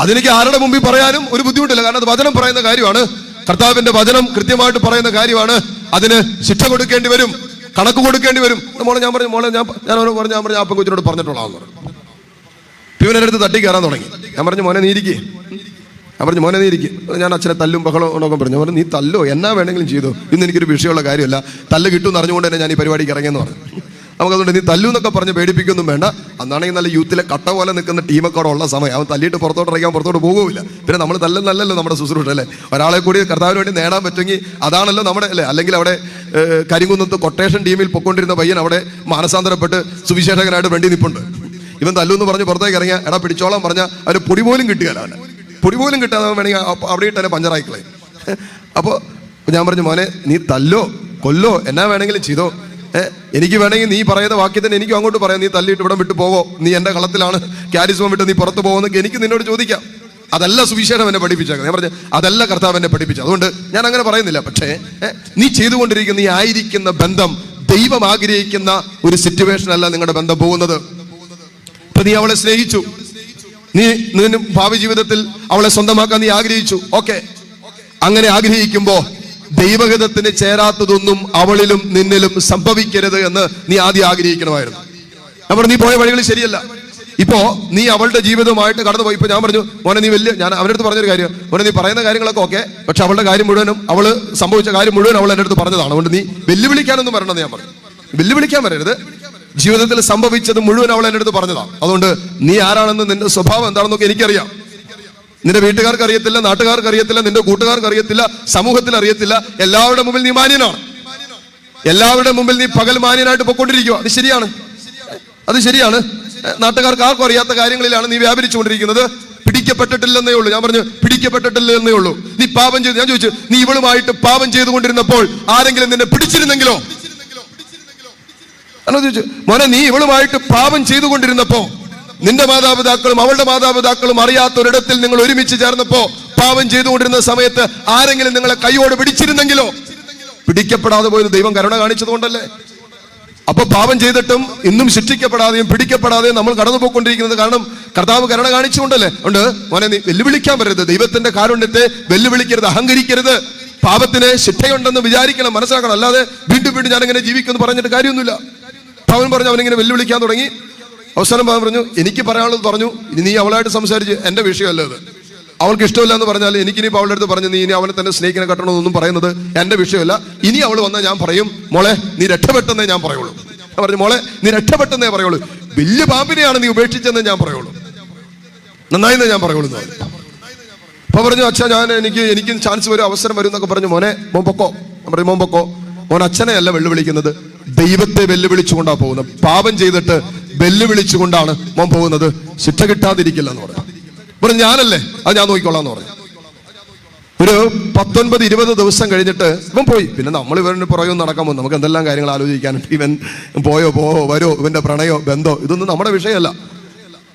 അതെനിക്ക് ആരുടെ മുമ്പിൽ പറയാനും ഒരു ബുദ്ധിമുട്ടില്ല. കാരണം അത് വചനം പറയുന്ന കാര്യമാണ്. കർത്താവിന്റെ വചനം കൃത്യമായിട്ട് പറയുന്ന കാര്യമാണ്. അതിന് ശിക്ഷ കൊടുക്കേണ്ടി വരും, കണക്ക് കൊടുക്കേണ്ടി വരും. മോളെ ഞാൻ പറഞ്ഞു, ആ പെങ്കൊച്ചിനോട് പറഞ്ഞിട്ടുള്ളതെന്ന് പറഞ്ഞു. ഇവൻ എൻ്റെ അടുത്ത് തട്ടി കയറാൻ തുടങ്ങി. ഞാൻ പറഞ്ഞു, മോനെ നീ ഇരിക്കേ. ഞാൻ അച്ഛനെ തല്ലും ബഹളം എന്നൊക്കെ പറഞ്ഞു. നീ തല്ലോ, എന്നാ വേണമെങ്കിലും ചെയ്തോ, ഇന്ന് എനിക്കൊരു വിഷയമുള്ള കാര്യമല്ല, തല്ല് കിട്ടുമെന്ന് അറിഞ്ഞുകൊണ്ട് തന്നെ ഞാൻ ഈ പരിപാടിക്ക് ഇറങ്ങിയെന്ന് പറഞ്ഞു. നമുക്കതുകൊണ്ട് നീ തല്ലു എന്നൊക്കെ പറഞ്ഞ് പേടിപ്പിക്കൊന്നും വേണ്ട. അന്നാണെങ്കിൽ നല്ല യൂത്തിലെ കട്ട പോലെ നിൽക്കുന്ന ടീമൊക്കെ അവിടെ ഉള്ള സമയം. അവൻ തല്ലിയിട്ട് പുറത്തോട്ട് പോകുമില്ല. പിന്നെ നമ്മൾ നല്ലല്ലോ നമ്മുടെ ശുശ്രൂഷ അല്ലേ. ഒരാളെ കൂടി കർത്താവിന് വേണ്ടി നേടാൻ പറ്റുമെങ്കിൽ അതാണല്ലോ നമ്മുടെ അല്ലേ. അല്ലെങ്കിൽ അവിടെ കരിങ്കുന്നത്ത് കൊട്ടേഷൻ ടീമിൽ പൊക്കൊണ്ടിരുന്ന പയ്യൻ അവിടെ മാനസാന്തരപ്പെട്ട് സുവിശേഷകനായിട്ട് വേണ്ടി നിൽപ്പുണ്ട്. ഇവൻ തല്ലു എന്ന് പറഞ്ഞ് പുറത്തേക്ക് ഇറങ്ങിയ എടാ പിടിച്ചോളാൻ പറഞ്ഞാൽ അവന് പൊടി പോലും കിട്ടുകയല്ല. അവന് പൊടി പോലും കിട്ടാതെ വേണമെങ്കിൽ അവിടെ ഇട്ട് തന്നെ പഞ്ചറായിക്കളെ. അപ്പോൾ ഞാൻ പറഞ്ഞു മോനെ നീ തല്ലോ കൊല്ലോ എന്നാ വേണമെങ്കിലും ചെയ്തോ, എനിക്ക് വേണമെങ്കിൽ നീ പറയുന്ന വാക്യത്തിന് എനിക്കും അങ്ങോട്ട് പറയാം, നീ തല്ലിയിട്ട് ഇവിടെ വിട്ടു പോവോ, നീ എൻ്റെ കളത്തിലാണ് ക്യാരിസ്മം വിട്ട് നീ പുറത്ത് പോകുമെന്നൊക്കെ എനിക്ക് നിന്നോട് ചോദിക്കാം. അതല്ല സുവിശേഷം എന്നെ പഠിപ്പിച്ചേക്കുന്നത്. ഞാൻ പറഞ്ഞു അതല്ല കർത്താവ് എന്നെ പഠിപ്പിച്ചത്. അതുകൊണ്ട് ഞാൻ അങ്ങനെ പറയുന്നില്ല. പക്ഷേ നീ ചെയ്തുകൊണ്ടിരിക്കുന്ന നീ ആയിരിക്കുന്ന ബന്ധം ദൈവം ആഗ്രഹിക്കുന്ന ഒരു സിറ്റുവേഷൻ അല്ല നിങ്ങളുടെ ബന്ധം പോകുന്നത്. ഇപ്പൊ നീ അവളെ സ്നേഹിച്ചു, നീ ഭാവി ജീവിതത്തിൽ അവളെ സ്വന്തമാക്കാൻ നീ ആഗ്രഹിച്ചു. ഓക്കെ, അങ്ങനെ ആഗ്രഹിക്കുമ്പോ ദൈവഹിതത്തിന് ചേരാത്തതൊന്നും അവളിലും നിന്നിലും സംഭവിക്കരുത് എന്ന് നീ ആദ്യം ആഗ്രഹിക്കണമായിരുന്നു. നമ്മൾ നീ പോയ വഴികൾ ശരിയല്ല. ഇപ്പോ നീ അവളുടെ ജീവിതവുമായിട്ട് കടന്നുപോയി. ഇപ്പൊ ഞാൻ പറഞ്ഞു മോനെ നീ ഞാൻ അവൻ്റെ അടുത്ത് പറഞ്ഞൊരു കാര്യം, മോനെ നീ പറയുന്ന കാര്യങ്ങളൊക്കെ ഓക്കെ, പക്ഷെ അവളുടെ കാര്യം മുഴുവനും അവള് സംഭവിച്ച കാര്യം മുഴുവൻ അവൾ എൻ്റെ അടുത്ത് പറഞ്ഞതാണ്. അതുകൊണ്ട് നീ വെല്ലുവിളിക്കാനൊന്നും വരണമെന്ന് ഞാൻ പറഞ്ഞു. വെല്ലുവിളിക്കാൻ വരരുത്. ജീവിതത്തിൽ സംഭവിച്ചത് മുഴുവൻ അവൾ എൻ്റെ അടുത്ത് പറഞ്ഞതാണ്. അതുകൊണ്ട് നീ ആരാണെന്ന് നിന്റെ സ്വഭാവം എന്താണെന്നൊക്കെ എനിക്കറിയാം. നിന്റെ വീട്ടുകാർക്ക് അറിയത്തില്ല, നാട്ടുകാർക്ക് അറിയത്തില്ല, നിന്റെ കൂട്ടുകാർക്ക് അറിയത്തില്ല, സമൂഹത്തിൽ അറിയത്തില്ല. എല്ലാവരുടെ മുമ്പിൽ നീ മാന്യനാണ്. എല്ലാവരുടെ മുമ്പിൽ നീ പകൽ മാന്യനായിട്ട് പൊയ്ക്കൊണ്ടിരിക്കുക. അത് ശരിയാണ്. നാട്ടുകാർക്ക് ആർക്കും അറിയാത്ത കാര്യങ്ങളിലാണ് നീ വ്യാപരിച്ചുകൊണ്ടിരിക്കുന്നത്. പിടിക്കപ്പെട്ടിട്ടില്ലെന്നേ ഉള്ളൂ. ഞാൻ പറഞ്ഞു പിടിക്കപ്പെട്ടിട്ടില്ലെന്നേ ഉള്ളൂ. നീ പാപം ചെയ്തു. ഞാൻ ചോദിച്ചു നീ ഇവളുമായിട്ട് പാപം ചെയ്തുകൊണ്ടിരുന്നപ്പോൾ ആരെങ്കിലും നിന്നെ പിടിച്ചിരുന്നെങ്കിലോ? ചോദിച്ചു മോനെ നീ ഇവളുമായിട്ട് പാപം ചെയ്തുകൊണ്ടിരുന്നപ്പോ നിന്റെ മാതാപിതാക്കളും അവളുടെ മാതാപിതാക്കളും അറിയാത്ത ഒരിടത്തിൽ നിങ്ങൾ ഒരുമിച്ച് ചേർന്നപ്പോ പാപം ചെയ്തുകൊണ്ടിരുന്ന സമയത്ത് ആരെങ്കിലും നിങ്ങളെ കൈയോട് പിടിച്ചിരുന്നെങ്കിലോ? പിടിക്കപ്പെടാതെ പോയത് ദൈവം കരുണ കാണിച്ചതുകൊണ്ടല്ലേ. അപ്പൊ പാപം ചെയ്തിട്ടും ഇന്നും ശിക്ഷിക്കപ്പെടാതെയും പിടിക്കപ്പെടാതെയും നമ്മൾ കടന്നുപോയിക്കൊണ്ടിരിക്കുന്നത് കാരണം കർത്താവ് കരുണ കാണിച്ചുകൊണ്ടല്ലേ. അതുകൊണ്ട് മോനെ നീ വെല്ലുവിളിക്കാൻ വരരുത്. ദൈവത്തിന്റെ കാരുണ്യത്തെ വെല്ലുവിളിക്കരുത്, അഹങ്കരിക്കരുത്. പാപത്തിന് ശിക്ഷയുണ്ടെന്ന് വിചാരിക്കണം, മനസ്സിലാക്കണം. അല്ലാതെ വീണ്ടും ഞാനിങ്ങനെ ജീവിക്കുമെന്ന് പറഞ്ഞിട്ട് കാര്യമൊന്നുമില്ല. അവൻ പറഞ്ഞു, അവനിങ്ങനെ വെല്ലുവിളിക്കാൻ തുടങ്ങി. അവസാനം പറഞ്ഞു എനിക്ക് പറയാനുള്ളത് പറഞ്ഞു. ഇനി നീ അവളായിട്ട് സംസാരിച്ച് എൻ്റെ വിഷയമല്ല ഇത്. അവൾക്ക് ഇഷ്ടമില്ല എന്ന് പറഞ്ഞാൽ എനിക്കിനിപ്പോൾ അവളുടെ അടുത്ത് പറഞ്ഞു നീ ഇനി അവനെ തന്നെ സ്നേഹിക്കണം കെട്ടണമെന്നൊന്നും പറയുന്നത് എൻ്റെ വിഷയമല്ല. ഇനി അവൾ വന്നാൽ ഞാൻ പറയും മോളെ നീ രക്ഷപ്പെട്ടെന്നേ ഞാൻ പറയുള്ളൂ. ഞാൻ പറഞ്ഞു മോളെ നീ രക്ഷപ്പെട്ടെന്നേ പറയുള്ളൂ. വലിയ പാമ്പിനെയാണ് നീ ഉപേക്ഷിച്ചെന്നേ ഞാൻ പറയുള്ളൂ, നന്നായിന്നേ ഞാൻ പറയുള്ളൂ. അപ്പൊ പറഞ്ഞു അച്ഛാ എനിക്ക് ചാൻസ് വരും, അവസരം വരും എന്നൊക്കെ പറഞ്ഞു. മോൻ പൊക്കോ. ഞാൻ പറയും മോൻ പൊക്കോ. മോൻ അച്ഛനെ അല്ല വെല്ലുവിളിക്കുന്നത്, ദൈവത്തെ വെല്ലുവിളിച്ചുകൊണ്ടാണ് പോകുന്നത്. പാപം ചെയ്തിട്ട് വെല്ലുവിളിച്ചുകൊണ്ടാണ് മോൻ പോകുന്നത്. ശിക്ഷ കിട്ടാതിരിക്കില്ല എന്ന് പറഞ്ഞു. ഞാനല്ലേ അത് ഞാൻ നോക്കിക്കോളാം എന്ന് പറഞ്ഞു. ഒരു 19-20 ദിവസം കഴിഞ്ഞിട്ട് ഇവൻ പോയി. പിന്നെ നമ്മൾ ഇവരുടെ പുറകെ നടക്കാൻ പോകും. നമുക്ക് എന്തെല്ലാം കാര്യങ്ങൾ ആലോചിക്കാനുണ്ട്. ഇവൻ പോയോ വരോ, ഇവന്റെ പ്രണയോ ബന്ധോ ഇതൊന്നും നമ്മുടെ വിഷയമല്ല.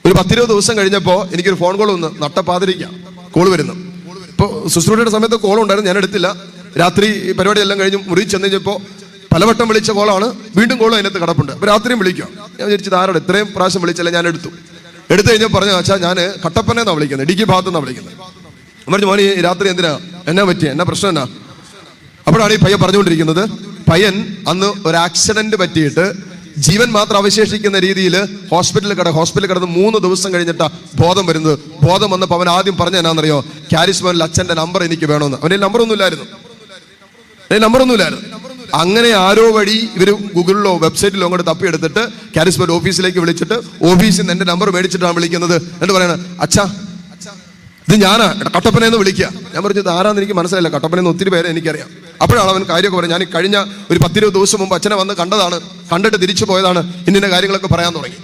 ഒരു 10-20 ദിവസം കഴിഞ്ഞപ്പോൾ എനിക്കൊരു ഫോൺ കോൾ വന്ന്, നട്ടപ്പാതിരിക്കാം കോൾ വരുന്നു. ഇപ്പോൾ ശുശ്രൂഷയുടെ സമയത്ത് കോൾ ഉണ്ടായിരുന്നു, ഞാൻ എടുത്തില്ല. രാത്രി പരിപാടിയെല്ലാം കഴിഞ്ഞ് മുറി ചെന്ന് കഴിഞ്ഞപ്പോൾ പലവട്ടം വിളിച്ച കോളാണ്. വീണ്ടും കോൾ അതിനകത്ത് കിടപ്പുണ്ട്. അപ്പോൾ രാത്രിയും വിളിക്കുക. ഞാൻ വിചാരിച്ചത് ആരോട് ഇത്രയും പ്രാവശ്യം വിളിച്ചല്ലേ. ഞാൻ എടുത്തു കഴിഞ്ഞാൽ പറഞ്ഞു അച്ഛാ ഞാൻ കട്ടപ്പനയെന്നാണ് വിളിക്കുന്നത്, ഇടുക്കി ഭാഗത്തുനിന്നാണ് വിളിക്കുന്നത്. പറഞ്ഞു മോനെ രാത്രി എന്തിനാ, എന്നാ പറ്റിയ, എന്നാ പ്രശ്നം എന്നാ? അപ്പോഴാണ് ഈ പയ്യൻ പറഞ്ഞുകൊണ്ടിരിക്കുന്നത്. പയ്യൻ അന്ന് ഒരു ആക്സിഡന്റ് പറ്റിയിട്ട് ജീവൻ മാത്രം അവശേഷിക്കുന്ന രീതിയിൽ ഹോസ്പിറ്റലിൽ കിടന്ന് 3 ദിവസം കഴിഞ്ഞിട്ടാ ബോധം വരുന്നത്. ബോധം വന്നപ്പോൾ അവൻ ആദ്യം പറഞ്ഞ എന്നാണെന്നറിയോ, ക്യാരിസ്മോനിൽ അച്ഛന്റെ നമ്പർ എനിക്ക് വേണമെന്ന്. അവന്റെ നമ്പറൊന്നും ഇല്ലായിരുന്നു. അങ്ങനെ ആരോ വഴി ഇവർ ഗൂഗിളിലോ വെബ്സൈറ്റിലോ അങ്ങോട്ട് തപ്പിയെടുത്തിട്ട് ക്യാരിസ്മോൻ ഓഫീസിലേക്ക് വിളിച്ചിട്ട് ഓഫീസിൽ നിന്ന് എന്റെ നമ്പർ മേടിച്ചിട്ടാണ് വിളിക്കുന്നത്. എന്നിട്ട് പറയണത് അച്ഛാ ഇത് ഞാനാ കട്ടപ്പനയെന്ന് വിളിക്കുക. ഞാൻ പറഞ്ഞത് ആരാന്ന് എനിക്ക് മനസ്സിലായില്ല. കട്ടപ്പനയെന്ന് ഒത്തിരി പേരെ എനിക്കറിയാം. അപ്പോഴാണ് അവൻ കാര്യമൊക്കെ പറയാം. ഞാൻ കഴിഞ്ഞ ഒരു 10-20 ദിവസം മുമ്പ് അച്ഛനെ വന്ന് കണ്ടതാണ്, കണ്ടിട്ട് തിരിച്ചു പോയതാണ്, ഇന്ന കാര്യങ്ങളൊക്കെ പറയാൻ തുടങ്ങി.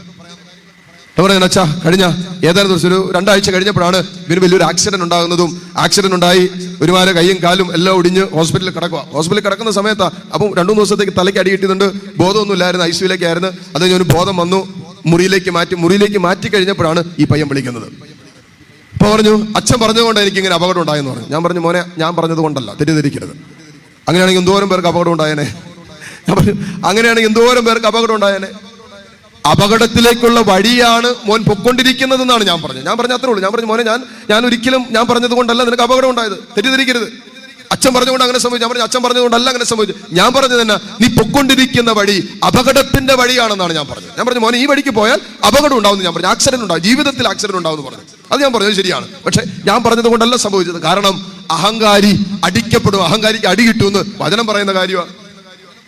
പറയുന്നത് അച്ഛാ കഴിഞ്ഞ ഏതാനും ദിവസം ഒരു 2 ആഴ്ച കഴിഞ്ഞപ്പോഴാണ് ഇവന് വലിയൊരു ആക്സിഡന്റ് ഉണ്ടാകുന്നതും. ആക്സിഡന്റ് ഉണ്ടായി ഒരുമാരെ കൈയും കാലും എല്ലാം ഒടിഞ്ഞ് ഹോസ്പിറ്റലിൽ കിടക്കുക. ഹോസ്പിറ്റലിൽ കിടക്കുന്ന സമയത്ത് അപ്പം 2-3 ദിവസത്തേക്ക് തലയ്ക്ക് അടി കിട്ടിയിട്ടുണ്ട്. ബോധമൊന്നും ഇല്ലായിരുന്നു, ഐസിയുലേക്കായിരുന്നു. അത് കഴിഞ്ഞ് ബോധം വന്നു, മുറിയിലേക്ക് മാറ്റി കഴിഞ്ഞപ്പോഴാണ് ഈ പയ്യൻ വിളിക്കുന്നത്. അപ്പൊ പറഞ്ഞു അച്ഛൻ പറഞ്ഞതുകൊണ്ട് എനിക്ക് ഇങ്ങനെ അപകടം ഉണ്ടായെന്ന് പറഞ്ഞു. ഞാൻ പറഞ്ഞു മോനെ ഞാൻ പറഞ്ഞത് കൊണ്ടല്ല, തെറ്റിദ്ധരിക്കരുത്. അങ്ങനെയാണെങ്കിൽ എന്തോരം പേർക്ക് അപകടം ഉണ്ടായേനെ. ഞാൻ പറഞ്ഞു അങ്ങനെയാണെങ്കിൽ എന്തോരം പേർക്ക് അപകടം ഉണ്ടായേനെ. അപകടത്തിലേക്കുള്ള വഴിയാണ് മോൻ പൊക്കൊണ്ടിരിക്കുന്നതെന്നാണ് ഞാൻ പറഞ്ഞത്. ഞാൻ പറഞ്ഞ അത്രേ ഉള്ളൂ. ഞാൻ പറഞ്ഞു മോനെ ഞാൻ ഒരിക്കലും ഞാൻ പറഞ്ഞത് കൊണ്ടല്ല നിനക്ക് അപകടം ഉണ്ടായത്, തെറ്റിദ്ധരിക്കരുത്. അച്ഛൻ പറഞ്ഞുകൊണ്ട് അങ്ങനെ സംഭവിച്ചു. ഞാൻ പറഞ്ഞു അച്ഛൻ പറഞ്ഞതുകൊണ്ടല്ല അങ്ങനെ സംഭവിച്ചു. ഞാൻ പറഞ്ഞത് തന്നെ നീ പൊക്കൊണ്ടിരിക്കുന്ന വഴി അപകടത്തിന്റെ വഴിയാണെന്നാണ് ഞാൻ പറഞ്ഞത്. ഞാൻ പറഞ്ഞു മോനെ ഈ വഴിക്ക് പോയാൽ അപകടം ഉണ്ടാവുമെന്ന് ഞാൻ പറഞ്ഞു. ആക്സിഡന്റ് ഉണ്ടാവും, ജീവിതത്തിൽ ആക്സിഡന്റ് ഉണ്ടാവുമെന്ന് പറഞ്ഞു. അത് ഞാൻ പറഞ്ഞത് ശരിയാണ്. പക്ഷെ ഞാൻ പറഞ്ഞത് കൊണ്ടല്ല സംഭവിച്ചത്. കാരണം അഹങ്കാരി അടിക്കപ്പെടും, അഹങ്കാരിക്ക് അടി കിട്ടുമെന്ന് വചനം പറയുന്ന കാര്യമാണ്.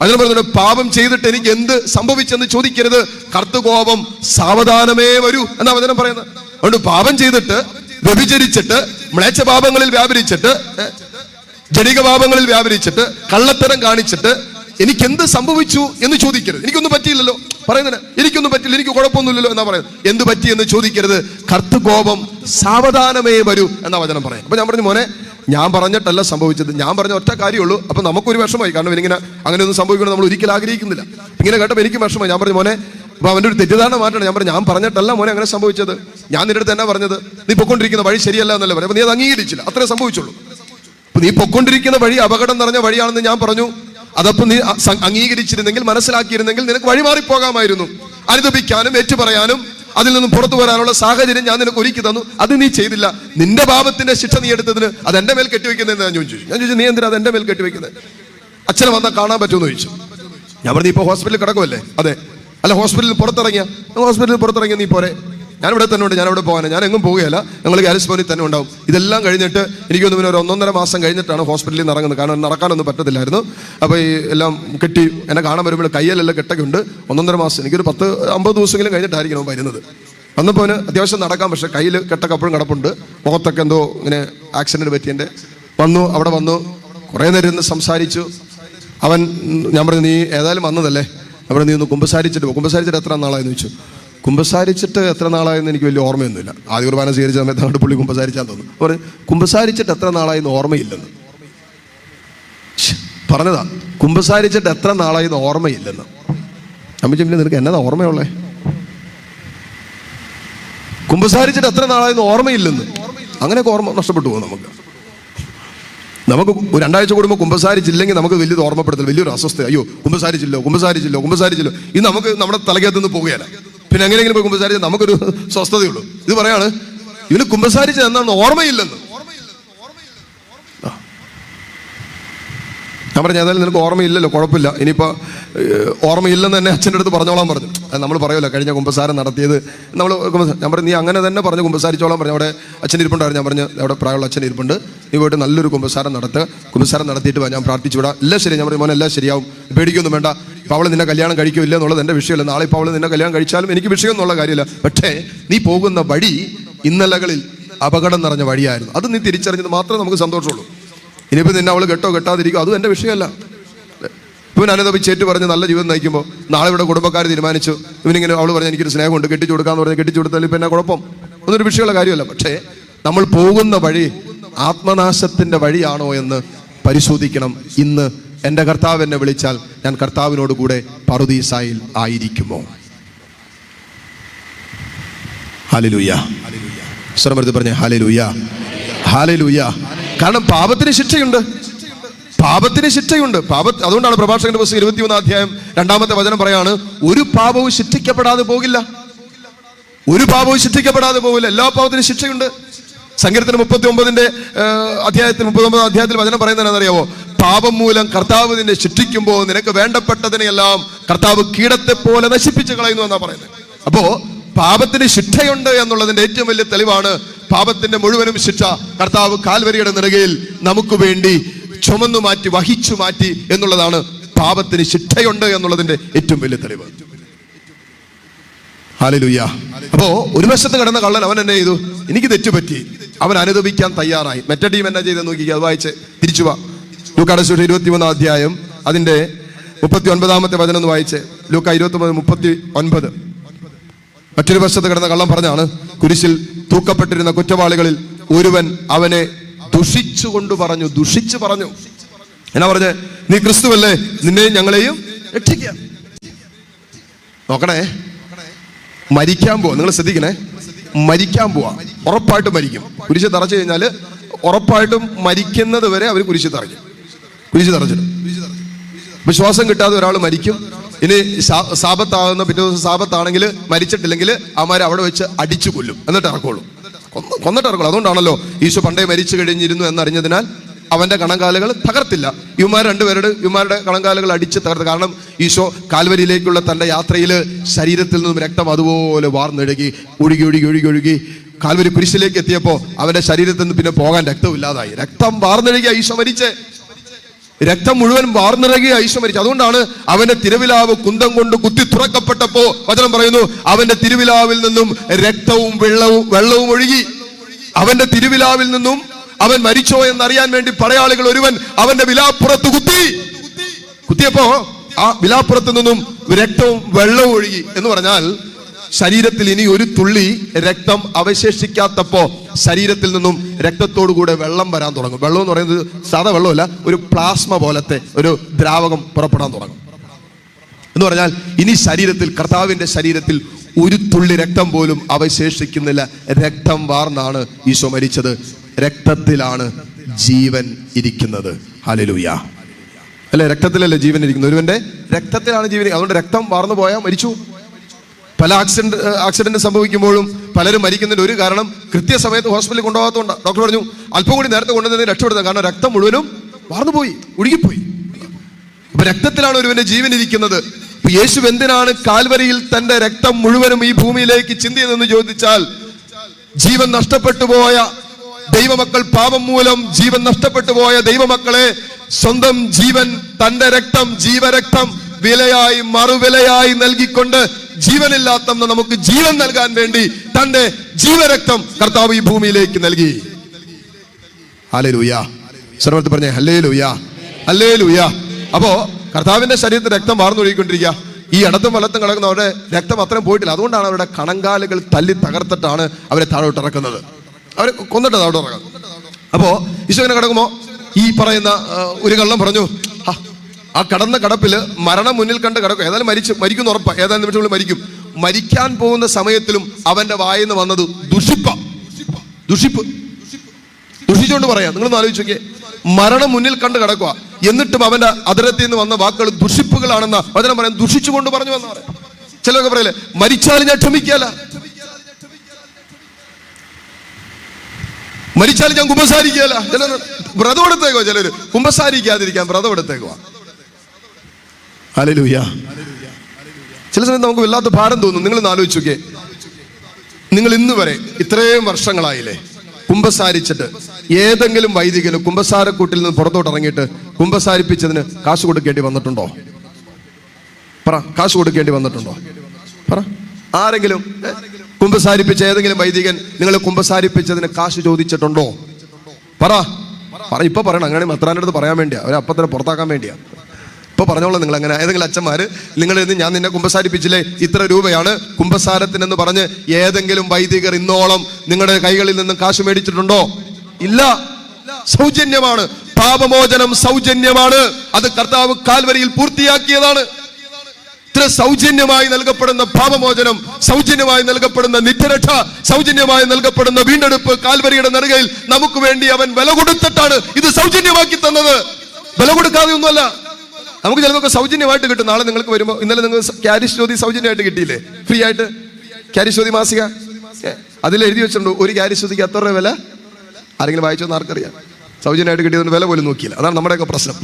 അതിന് പറയുന്നത് പാപം ചെയ്തിട്ട് എനിക്ക് എന്ത് സംഭവിച്ചെന്ന് ചോദിക്കരുത്, കർത്തൃകോപം സാവധാനമേ വരൂ എന്നാ വചനം പറയുന്നത്. അതുകൊണ്ട് പാപം ചെയ്തിട്ട്, വ്യഭിചരിച്ചിട്ട്, മ്ലേച്ഛ പാപങ്ങളിൽ വ്യാപരിച്ചിട്ട്, ജനിക പാപങ്ങളിൽ വ്യാപരിച്ചിട്ട്, കള്ളത്തരം കാണിച്ചിട്ട് എനിക്ക് എന്ത് സംഭവിച്ചു എന്ന് ചോദിക്കരുത്. എനിക്കൊന്നും പറ്റിയില്ലല്ലോ പറയുന്നത്, എനിക്കൊന്നും പറ്റില്ല, എനിക്ക് കുഴപ്പമൊന്നുമില്ലല്ലോ എന്നാ പറയുന്നത്. എന്ത് പറ്റി എന്ന് ചോദിക്കരുത്, കർത്തൃകോപം സാവധാനമേ വരൂ എന്നാ വചനം പറയാം. അപ്പൊ ഞാൻ പറഞ്ഞു, മോനെ ഞാൻ പറഞ്ഞിട്ടല്ല സംഭവിച്ചത്, ഞാൻ പറഞ്ഞ ഒറ്റ കാര്യമുള്ളൂ. അപ്പൊ നമുക്കൊരു വിഷമമായി, കാരണം ഇങ്ങനെ അങ്ങനെയൊന്നും സംഭവിക്കണം നമ്മൾ ഒരിക്കലും ആഗ്രഹിക്കുന്നില്ല. ഇങ്ങനെ കേട്ടപ്പോൾ എനിക്ക് വിഷമമായി. ഞാൻ പറഞ്ഞു, മോനെ അപ്പൊ അവൻ്റെ ഒരു തെറ്റിദ്ധാരണ മാറ്റണം. ഞാൻ പറഞ്ഞിട്ടല്ല മോനെ അങ്ങനെ സംഭവിച്ചത്, ഞാൻ നിന്റെ അടുത്ത് എന്നാ പറഞ്ഞത്, നീ പൊക്കൊണ്ടിരിക്കുന്ന വഴി ശരിയല്ല എന്നല്ല പറയാം. അപ്പൊ നീ അത് അംഗീകരിച്ചില്ല, അത്രേ സംഭവിച്ചുള്ളൂ. അപ്പൊ നീ പൊക്കൊണ്ടിരിക്കുന്ന വഴി അപകടം നിറഞ്ഞ വഴിയാണെന്ന് ഞാൻ പറഞ്ഞു. അതപ്പോ നീ അംഗീകരിച്ചിരുന്നെങ്കിൽ, മനസ്സിലാക്കിയിരുന്നെങ്കിൽ നിനക്ക് വഴിമാറിപ്പോകാമായിരുന്നു. അനുദപിക്കാനും ഏറ്റുപറയാനും അതിൽ നിന്നും പുറത്തു വരാനുള്ള സാഹചര്യം ഞാൻ നിനക്ക് ഒരുക്കി തന്നു, അത് നീ ചെയ്തില്ല. നിന്റെ പാപത്തിന്റെ ശിക്ഷ നീ എടുത്തതിന് അത് എന്റെ മേൽ കെട്ടിവെക്കുന്നതെന്ന് ഞാൻ ചോദിച്ചു. നീ എന്തിനാ അത് എന്റെ മേൽ കെട്ടിവെക്കുന്നത്? അച്ഛനെ വന്നാൽ കാണാൻ പറ്റുമെന്ന് ചോദിച്ചു. ഞാൻ പറഞ്ഞു, ഇപ്പൊ ഹോസ്പിറ്റലിൽ കിടക്കുമല്ലേ? അതെ. അല്ല, ഹോസ്പിറ്റലിൽ പുറത്തിറങ്ങിയ നീ പോരെ? ഞാനിവിടെ തന്നെ ഉണ്ട്, ഞാനിവിടെ പോകാനാണ്, ഞാൻ എങ്ങും പോവുകയല്ല, ഞങ്ങൾ ഗാരസ് ഭവനിൽ തന്നെ ഉണ്ടാവും. ഇതെല്ലാം കഴിഞ്ഞിട്ട് എനിക്കൊന്നും പിന്നെ ഒരു 1.5 മാസം കഴിഞ്ഞിട്ടാണ് ഹോസ്പിറ്റലിൽ നിന്ന് ഇറങ്ങുന്നത്. കാരണം നടക്കാനൊന്നും പറ്റത്തില്ലായിരുന്നു. അപ്പോൾ ഈ എല്ലാം കെട്ടി എന്നെ കാണാൻ വരുമ്പോൾ കയ്യിലെല്ലാം കെട്ടൊക്കെ ഉണ്ട്. 1.5 മാസം, എനിക്കൊരു 10-50 ദിവസമെങ്കിലും കഴിഞ്ഞിട്ടായിരിക്കണം വരുന്നത്. വന്നപ്പോൾ അത്യാവശ്യം നടക്കാം, പക്ഷേ കയ്യിൽ കെട്ടൊക്കെ അപ്പോഴും കിടപ്പുണ്ട്. മുഖത്തൊക്കെ എന്തോ ഇങ്ങനെ ആക്സിഡന്റ് പറ്റിയതിൻ്റെ അവിടെ വന്നു കുറേ നേരം ഇരുന്ന് സംസാരിച്ചു. ഞാൻ പറഞ്ഞു, നീ ഏതായാലും വന്നതല്ലേ, അവിടെ നീ ഒന്ന് കുമ്പസാരിച്ചിട്ട് എത്ര നാളായെന്ന് ചോദിച്ചു. കുമ്പസാരിച്ചിട്ട് എത്ര നാളായെന്ന് എനിക്ക് വലിയ ഓർമ്മയൊന്നുമില്ല. ആദ്യ കുർബാന സ്വീകരിച്ച സമയത്ത് അങ്ങോട്ട് പുള്ളി കുമ്പസാരിച്ചാന്ന് തോന്നുന്നു. പറഞ്ഞു, കുമ്പസാരിച്ചിട്ട് എത്ര നാളായെന്ന് ഓർമ്മയില്ലെന്ന് പറഞ്ഞതാ. കുമ്പസാരിച്ചിട്ട് എത്ര നാളായെന്ന് ഓർമ്മയില്ലെന്ന്. അമ്മച്ചി, നിനക്ക് എന്നതാ ഓർമ്മയുള്ളേ? കുമ്പസാരിച്ചിട്ട് എത്ര നാളായെന്ന് ഓർമ്മയില്ലെന്ന്. അങ്ങനെയൊക്കെ ഓർമ്മ നഷ്ടപ്പെട്ടു പോകും നമുക്ക് 2 ആഴ്ച കൂടുമ്പോൾ കുമ്പസാരിച്ചില്ലെങ്കിൽ നമുക്ക് വലിയത് ഓർമ്മപ്പെടുത്തില്ല, വലിയൊരു അസ്വസ്ഥ. അയ്യോ, കുമ്പസാരിച്ചില്ലോ. ഇത് നമുക്ക് നമ്മുടെ തലയ്ക്കകത്ത് നിന്ന് പോകുകയല്ല. പിന്നെ എങ്ങനെയെങ്കിലും പോയി കുമ്പസാരിച്ചാൽ നമുക്കൊരു സ്വസ്ഥതയുള്ളൂ. ഇത് പറയാണ്, ഇവന് കുമ്പസാരിച്ചത് എന്നാണ് ഓർമ്മയില്ലെന്ന്. ഞാൻ പറഞ്ഞു, ഏതായാലും നിനക്ക് ഓർമ്മയില്ലല്ലോ, കുഴപ്പമില്ല. ഇനിയിപ്പോൾ ഓർമ്മയില്ലെന്ന് തന്നെ അച്ഛൻ്റെ അടുത്ത് പറഞ്ഞോളാൻ പറഞ്ഞു. നമ്മൾ പറയുമല്ലോ കഴിഞ്ഞ കുമ്പസാരം നടത്തിയത് ഞാൻ പറഞ്ഞു, നീ അങ്ങനെ തന്നെ പറഞ്ഞ് കുമ്പസാരിച്ചോളാൻ പറഞ്ഞു. അവിടെ അച്ഛൻ ഇരിപ്പുണ്ടായിരുന്നു. ഞാൻ പറഞ്ഞു, അവിടെ പ്രായമുള്ള അച്ഛൻ ഇരിപ്പുണ്ട്, നീ പോയിട്ട് നല്ലൊരു കുമ്പസാരം നടത്തിയിട്ട് ഞാൻ പ്രാർത്ഥിച്ചു വിടാം, എല്ലാം ശരി. ഞാൻ പറഞ്ഞു, മോനെ എല്ലാം ശരിയാവും, പേടിക്കൊന്നും വേണ്ട. ഇപ്പോൾ അവൾ നിന്നെ കല്യാണം കഴിക്കില്ല എന്നുള്ളത് എൻ്റെ വിഷയമല്ല. നാളെ ഇപ്പോൾ അവൾ നിന്നെ കല്യാണം കഴിച്ചാലും എനിക്ക് വിഷയം എന്നുള്ള കാര്യമില്ല. പക്ഷേ നീ പോകുന്ന വഴി ഇന്നലകളിൽ അപകടം നിറഞ്ഞ വഴിയായിരുന്നു, അത് നീ തിരിച്ചറിഞ്ഞത് മാത്രമേ നമുക്ക് സന്തോഷമുള്ളൂ. ഇനിയിപ്പോൾ നിന്നെ അവൾ കെട്ടാതിരിക്കും, അതും എൻ്റെ വിഷയമല്ല. ഇവൻ അനുദപിച്ചേറ്റ് പറഞ്ഞ് നല്ല ജീവിതം നയിക്കുമ്പോൾ നാളെ ഇവിടെ കുടുംബക്കാർ തീരുമാനിച്ചു ഇവനിങ്ങനെ അവൾ പറഞ്ഞ് എനിക്കൊരു സ്നേഹമുണ്ട്, കെട്ടിച്ചു കൊടുക്കാന്ന് പറഞ്ഞ് കെട്ടിച്ചു കൊടുത്താൽ ഇപ്പം എന്നാ കുഴപ്പം? ഒന്നൊരു വിഷയമുള്ള കാര്യമല്ല. പക്ഷേ നമ്മൾ പോകുന്ന വഴി ആത്മനാശത്തിൻ്റെ വഴിയാണോ എന്ന് പരിശോധിക്കണം. ഇന്ന് എൻ്റെ കർത്താവ് എന്നെ വിളിച്ചാൽ ഞാൻ കർത്താവിനോട് കൂടെ പറുദീസായിൽ ആയിരിക്കുമോ? ഹല്ലേലൂയ. സ്വരമെടുത്ത് പറഞ്ഞേ ഹല്ലേലൂയ, ഹല്ലേലൂയ. കാരണം പാപത്തിന് ശിക്ഷയുണ്ട്. അതുകൊണ്ടാണ് പ്രഭാഷകന്റെ പുസ്തകം 21 അധ്യായം 2-ാമത്തെ വചനം പറയാണ്, ഒരു പാപവും ശിക്ഷിക്കപ്പെടാതെ പോകില്ല. എല്ലാ പാപത്തിനും ശിക്ഷയുണ്ട്. സങ്കീർത്തനം 39 അധ്യായത്തിൽ വചനം പറയുന്നത് അറിയാവോ? പാപം മൂലം കർത്താവ് നിന്നെ ശിക്ഷിക്കുമ്പോൾ നിനക്ക് വേണ്ടപ്പെട്ടതിനെല്ലാം കർത്താവ് കീടത്തെ പോലെ നശിപ്പിച്ച് കളയുന്നു എന്നാ പറയുന്നത്. അപ്പോ പാപത്തിന് ശിക്ഷയുണ്ട് എന്നുള്ളതിന്റെ ഏറ്റവും വലിയ തെളിവാണ് പാപത്തിന്റെ മുഴുവനും ശിക്ഷ കർത്താവ് കാൽവരിയുടെ നെറുകയിൽ നമുക്ക് വേണ്ടി ചുമന്നു മാറ്റി, വഹിച്ചു മാറ്റി എന്നുള്ളതാണ് പാപത്തിന് ശിക്ഷയുണ്ട് എന്നുള്ളതിന്റെ ഏറ്റവും വലിയ തെളിവ്. ഹല്ലേലൂയ. അപ്പോ ഒരു വശത്ത് കിടന്ന കള്ളൻ അവൻ എന്നെ ചെയ്തു, എനിക്ക് തെറ്റുപറ്റി, അവൻ അനുദപിക്കാൻ തയ്യാറായി. മറ്റേ ടീം എന്നാ ചെയ്തെന്ന് നോക്കി, അത് വായിച്ച് തിരിച്ചു വാ. ലൂക്കായുടെ സുവിശേഷം 21 അധ്യായം അതിന്റെ 39-ാമത്തെ വചനം ഒന്ന് വായിച്ച്. ലൂക്ക 29:39. മറ്റൊരു വശത്ത് കിടന്ന കള്ളം പറഞ്ഞാണ്, കുരിശിൽ തൂക്കപ്പെട്ടിരുന്ന കുറ്റവാളികളിൽ ഒരുവൻ അവനെ ദുഷിച്ചു പറഞ്ഞു. എന്നാ പറഞ്ഞേ? നീ ക്രിസ്തുവല്ലേ, നിന്നെയും ഞങ്ങളെയും രക്ഷിക്കാം. നോക്കണേ, മരിക്കാൻ പോവാ. നിങ്ങൾ ശ്രദ്ധിക്കണേ, മരിക്കാൻ പോവാ, ഉറപ്പായിട്ടും മരിക്കും. കുരിശ് തറച്ചു കഴിഞ്ഞാൽ ഉറപ്പായിട്ടും മരിക്കുന്നത് വരെ അവർ കുരിശ് തറച്ചിടും. വിശ്വാസം കിട്ടാതെ ഒരാൾ മരിക്കും. ഇനി സാപത്താകുന്ന പിറ്റേ ദിവസം സാപത്താണെങ്കിൽ മരിച്ചിട്ടില്ലെങ്കിൽ അവന്മാരെ അവിടെ വെച്ച് അടിച്ചു കൊല്ലും, എന്നിട്ട് ഇറക്കുള്ളൂ, കൊന്നിട്ട് ഇറക്കുള്ളൂ. അതുകൊണ്ടാണല്ലോ ഈശോ പണ്ടേ മരിച്ചു കഴിഞ്ഞിരുന്നു എന്നറിഞ്ഞതിനാൽ അവന്റെ കണങ്കാലുകൾ തകർത്തില്ല. ഇവന്മാരുടെ കണങ്കാലുകൾ അടിച്ച് തകർത്ത്. കാരണം ഈശോ കാൽവരിയിലേക്കുള്ള തന്റെ യാത്രയിൽ ശരീരത്തിൽ നിന്നും രക്തം അതുപോലെ വാർന്നൊഴുകി ഒഴുകി കാൽവരി കുരിശിലേക്ക് എത്തിയപ്പോൾ അവന്റെ ശരീരത്തിൽ നിന്ന് പിന്നെ പോകാൻ രക്തമില്ലാതായി. രക്തം വാർന്നൊഴുകിയ ഈശോ മരിച്ചേ. രക്തം മുഴുവൻ വാർന്നിറങ്ങി ഈശോ മരിച്ചു. അതുകൊണ്ടാണ് അവന്റെ തിരുവിലാവ് കുന്തം കൊണ്ട് കുത്തി തുറക്കപ്പെട്ടപ്പോ വചനം പറയുന്നു, അവന്റെ തിരുവിലാവിൽ നിന്നും രക്തവും വെള്ളവും ഒഴുകി. അവന്റെ തിരുവിലാവിൽ നിന്നും അവൻ മരിച്ചോ എന്നറിയാൻ വേണ്ടി പടയാളികൾ ഒരുവൻ അവന്റെ വിലാപ്പുറത്ത് കുത്തിയപ്പോ ആ വിലാപ്പുറത്ത് നിന്നും രക്തവും വെള്ളവും ഒഴുകി. എന്ന് പറഞ്ഞാൽ ശരീരത്തിൽ ഇനി ഒരു തുള്ളി രക്തം അവശേഷിക്കാത്തപ്പോ ശരീരത്തിൽ നിന്നും രക്തത്തോടുകൂടെ വെള്ളം വരാൻ തുടങ്ങും. വെള്ളം എന്ന് പറയുന്നത് സാധാ വെള്ളമല്ല, ഒരു പ്ലാസ്മ പോലത്തെ ഒരു ദ്രാവകം പുറപ്പെടാൻ തുടങ്ങും. എന്ന് പറഞ്ഞാൽ ഇനി ശരീരത്തിൽ, കർത്താവിന്റെ ശരീരത്തിൽ ഒരു തുള്ളി രക്തം പോലും അവശേഷിക്കുന്നില്ല. രക്തം വാർന്നാണ് ഈശോ മരിച്ചത്. രക്തത്തിലാണ് ജീവൻ ഇരിക്കുന്നത്. ഹല്ലേലൂയ. അല്ലെ, രക്തത്തിലല്ലേ ജീവൻ ഇരിക്കുന്നത്? ഒരുവന്റെ രക്തത്തിലാണ് ജീവൻ. അതുകൊണ്ട് രക്തം വാർന്നു പോയാൽ മരിച്ചു. പല ആക്സിഡന്റ് സംഭവിക്കുമ്പോഴും പലരും മരിക്കുന്നതിന്റെ ഒരു കാരണം കൃത്യസമയത്ത് ഹോസ്പിറ്റലിൽ കൊണ്ടുപോകാത്തതുകൊണ്ട്. ഡോക്ടർ പറഞ്ഞു അല്പം കൂടി നേരത്തെ കൊണ്ടുവന്നതിന് രക്ഷപ്പെടുത്തുക, കാരണം രക്തം മുഴുവനും വാർന്നുപോയി, ഒഴുകിപ്പോയി. അപ്പൊ രക്തത്തിലാണ് ഒരുവന്റെ ജീവൻ ഇരിക്കുന്നത്. യേശു എന്തിനാണ് കാൽവരിയിൽ തന്റെ രക്തം മുഴുവനും ഈ ഭൂമിയിലേക്ക് ചിന്തിയതെന്ന് ചോദിച്ചാൽ, ജീവൻ നഷ്ടപ്പെട്ടു പോയ ദൈവമക്കൾ, പാപം മൂലം ജീവൻ നഷ്ടപ്പെട്ടു പോയ ദൈവമക്കളെ സ്വന്തം ജീവൻ, തന്റെ രക്തം, ജീവരക്തം വിലയായി മറുവിലയായി നൽകിക്കൊണ്ട് ജീവനില്ലാത്ത നമുക്ക് ജീവൻ നൽകാൻ വേണ്ടി തന്റെ ജീവരക്തം കർത്താവ് ഈ ഭൂമിയിലേക്ക് നൽകി. ഹല്ലേലൂയ. സർവ്വത്തിൽ പറഞ്ഞേ ഹല്ലേലൂയ, ഹല്ലേലൂയ. അപ്പോ കർത്താവിന്റെ ശരീരത്തിൽ രക്തം വാർന്നൊഴുകിക്കൊണ്ടിരിക്കുക. ഈ ഇടത്തും വലത്തും കിടക്കുന്നവരുടെ രക്തം അത്രയും പോയിട്ടില്ല. അതുകൊണ്ടാണ് അവരുടെ കണങ്കാലുകൾ തല്ലി തകർത്തിട്ടാണ് അവരെ താഴോട്ട് ഇറക്കുന്നത്. അവരെ കൊന്നിട്ട് താഴോട്ട് ഇറക്കുന്നത്. അപ്പോ ഈശോ ഇങ്ങനെ കിടക്കുമ്പോ ഈ പറയുന്ന ഒരു കള്ളം പറഞ്ഞു, ആ കടന്ന കടപ്പില് മരണം മുന്നിൽ കണ്ട് കിടക്കും. ഏതായാലും മരിക്കുന്ന ഉറപ്പാ, ഏതാനും നിമിഷങ്ങളിൽ മരിക്കും. മരിക്കാൻ പോകുന്ന സമയത്തിലും അവന്റെ വായിന്ന് വന്നത് ദുഷിച്ചുകൊണ്ട് പറയാം. നിങ്ങളൊന്ന് ആലോചിച്ച് നോക്കിയേ, മരണം മുന്നിൽ കണ്ട് കിടക്കുക, എന്നിട്ടും അവന്റെ അതിരത്തിൽ നിന്ന് വന്ന വാക്കുകൾ ദുഷിപ്പുകളാണെന്ന വചനം പറയാൻ ദുഷിച്ചുകൊണ്ട് പറഞ്ഞു എന്ന് പറയാം. ചിലരൊക്കെ പറയല്ലേ, മരിച്ചാലും ഞാൻ ക്ഷമിക്കല, മരിച്ചാലും ഞാൻ കുമ്പസാരിക്കല. ചിലർ വ്രതം എടുത്തേക്കോ, ചിലര് കുമ്പസാരിക്കാതിരിക്കാൻ വ്രതം എടുത്തേക്കുവാ. ഹല്ലേലൂയ. ചില സമയത്ത് നമുക്ക് വല്ലാത്ത ഭാരം തോന്നും. നിങ്ങളൊന്ന് ആലോചിച്ച് നോക്കിയേ, നിങ്ങൾ ഇന്ന് വരെ ഇത്രയും വർഷങ്ങളായില്ലേ കുമ്പസാരിച്ചിട്ട് ഏതെങ്കിലും വൈദികന് കുമ്പസാരക്കൂട്ടിൽ നിന്ന് പുറത്തോട്ട് ഇറങ്ങിയിട്ട് കുമ്പസാരിപ്പിച്ചതിന് കാശ് കൊടുക്കേണ്ടി വന്നിട്ടുണ്ടോ? പറ, കാശ് കൊടുക്കേണ്ടി വന്നിട്ടുണ്ടോ? പറ. ആരെങ്കിലും കുമ്പസാരിപ്പിച്ച ഏതെങ്കിലും വൈദികൻ നിങ്ങളെ കുമ്പസാരിപ്പിച്ചതിന് കാശ് ചോദിച്ചിട്ടുണ്ടോ? പറ. ഇപ്പൊ പറയണം. അങ്ങനെ മെത്രാന്റെ അടുത്ത് പറയാൻ വേണ്ടിയാ, അവരെ അപ്പത്തന്നെ പുറത്താക്കാൻ വേണ്ടിയാ. ഇപ്പൊ പറഞ്ഞോളൂ. നിങ്ങൾ അങ്ങനെ ഏതെങ്കിലും അച്ഛന്മാര് നിങ്ങളിന്ന് ഞാൻ നിന്നെ കുമ്പസാരിപ്പിച്ചില്ലേ, ഇത്ര രൂപയാണ് കുമ്പസാരത്തിനെന്ന് പറഞ്ഞ് ഏതെങ്കിലും വൈദികർ ഇന്നോളം നിങ്ങളുടെ കൈകളിൽ നിന്നും കാശ് മേടിച്ചിട്ടുണ്ടോ? ഇല്ല. സൗജന്യമാണ്. പാപമോചനം സൗജന്യമാണ്. അത് കർത്താവ് കാൽവരിയിൽ പൂർത്തിയാക്കിയതാണ്. ഇത്ര സൗജന്യമായി നൽകപ്പെടുന്ന പാപമോചനം, സൗജന്യമായി നൽകപ്പെടുന്ന നിത്യരക്ഷ, സൗജന്യമായി നൽകപ്പെടുന്ന വീണ്ടെടുപ്പ് കാൽവരിയുടെ നെറുകയിൽ നമുക്ക് വേണ്ടി അവൻ വില കൊടുത്തിട്ടാണ് ഇത് സൗജന്യമാക്കി തന്നത്. വില കൊടുക്കാതെ ഒന്നുമല്ല. നമുക്ക് ചിലതൊക്കെ സൗജന്യമായിട്ട് കിട്ടും. നാളെ നിങ്ങൾക്ക് വരുമ്പോൾ, ഇന്നലെ നിങ്ങൾ ക്യാരിഷ് ജ്യോതി സൗജന്യമായിട്ട് കിട്ടിയില്ലേ? ഫ്രീ ആയിട്ട് ക്യാരിഷ് ജ്യോതി മാസിക അതിൽ എഴുതി വെച്ചിട്ടുണ്ട്, ഒരു ക്യാരിഷ് ജ്യോതിക്ക് എത്ര രൂപ വില? ആരെങ്കിലും വായിച്ചോന്ന് ആർക്കറിയാം? സൗജന്യമായിട്ട് കിട്ടിയതിന് വില പോലും നോക്കിയില്ല. അതാണ് നമ്മുടെയൊക്കെ പ്രശ്നം.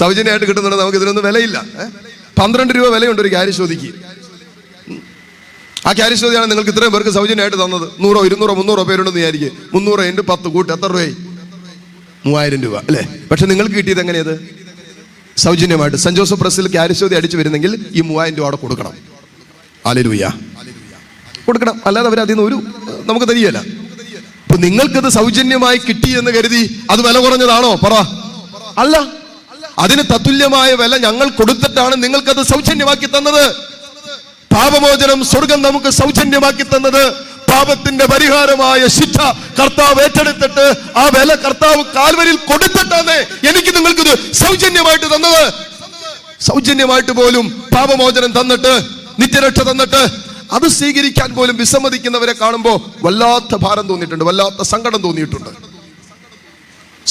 സൗജന്യമായിട്ട് കിട്ടുന്നുണ്ട്, നമുക്ക് ഇതിനൊന്നും വിലയില്ല. 12 രൂപ വിലയുണ്ട് ഒരു ക്യാരിഷ് ജ്യോതിക്ക്. ആ ക്യാരിഷ് ജ്യോതിയാണ് നിങ്ങൾക്ക് ഇത്രയും പേർക്ക് സൗജന്യമായിട്ട് തന്നത്. 100, 200, 300 പേരുണ്ടെന്ന് വിചാരിക്കും. 300 × 10 കൂട്ട് എത്ര രൂപയായി? 3000 രൂപ അല്ലേ? പക്ഷെ നിങ്ങൾക്ക് കിട്ടിയത് എങ്ങനെയത്? സൗജന്യമായിട്ട്. സെന്റ് ജോസഫ് പ്രസിൽ ക്യാരിഷ് ജ്യോതി അടിച്ചു വരുന്നെങ്കിൽ ഈ 3000 രൂപ അവിടെ കൊടുക്കണം. ഹല്ലേലൂയ, കൊടുക്കണം. അല്ലാതെ അവർ അതിൽ നിന്ന് ഒരു നമുക്ക് തരികയില്ല. അപ്പൊ നിങ്ങൾക്കത് സൗജന്യമായി കിട്ടി എന്ന് കരുതി അത് വില കുറഞ്ഞതാണോ? പറ. അല്ല, അതിന് തത്തുല്യമായ വില ഞങ്ങൾ കൊടുത്തിട്ടാണ് നിങ്ങൾക്കത് സൗജന്യമാക്കി തന്നത്. പാപമോചനം സ്വർഗം നമുക്ക് സൗജന്യമാക്കി തന്നത്. പാപത്തിന്റെ പരിഹാരമായ ശിക്ഷ കർത്താവ് ഏറ്റെടുത്തിട്ട് ആ വില കർത്താവ് കാൽവരിയിൽ കൊടുത്തിട്ടാണ് എനിക്ക് നിങ്ങൾക്കിത് സൗജന്യമായിട്ട് തന്നത്. സൗജന്യമായിട്ട് പോലും പാപമോചനം തന്നിട്ട്, നിത്യരക്ഷ തന്നിട്ട് അത് സ്വീകരിക്കാൻ പോലും വിസമ്മതിക്കുന്നവരെ കാണുമ്പോൾ വല്ലാത്ത ഭാരം തോന്നിയിട്ടുണ്ട്, വല്ലാത്ത സങ്കടം തോന്നിയിട്ടുണ്ട്.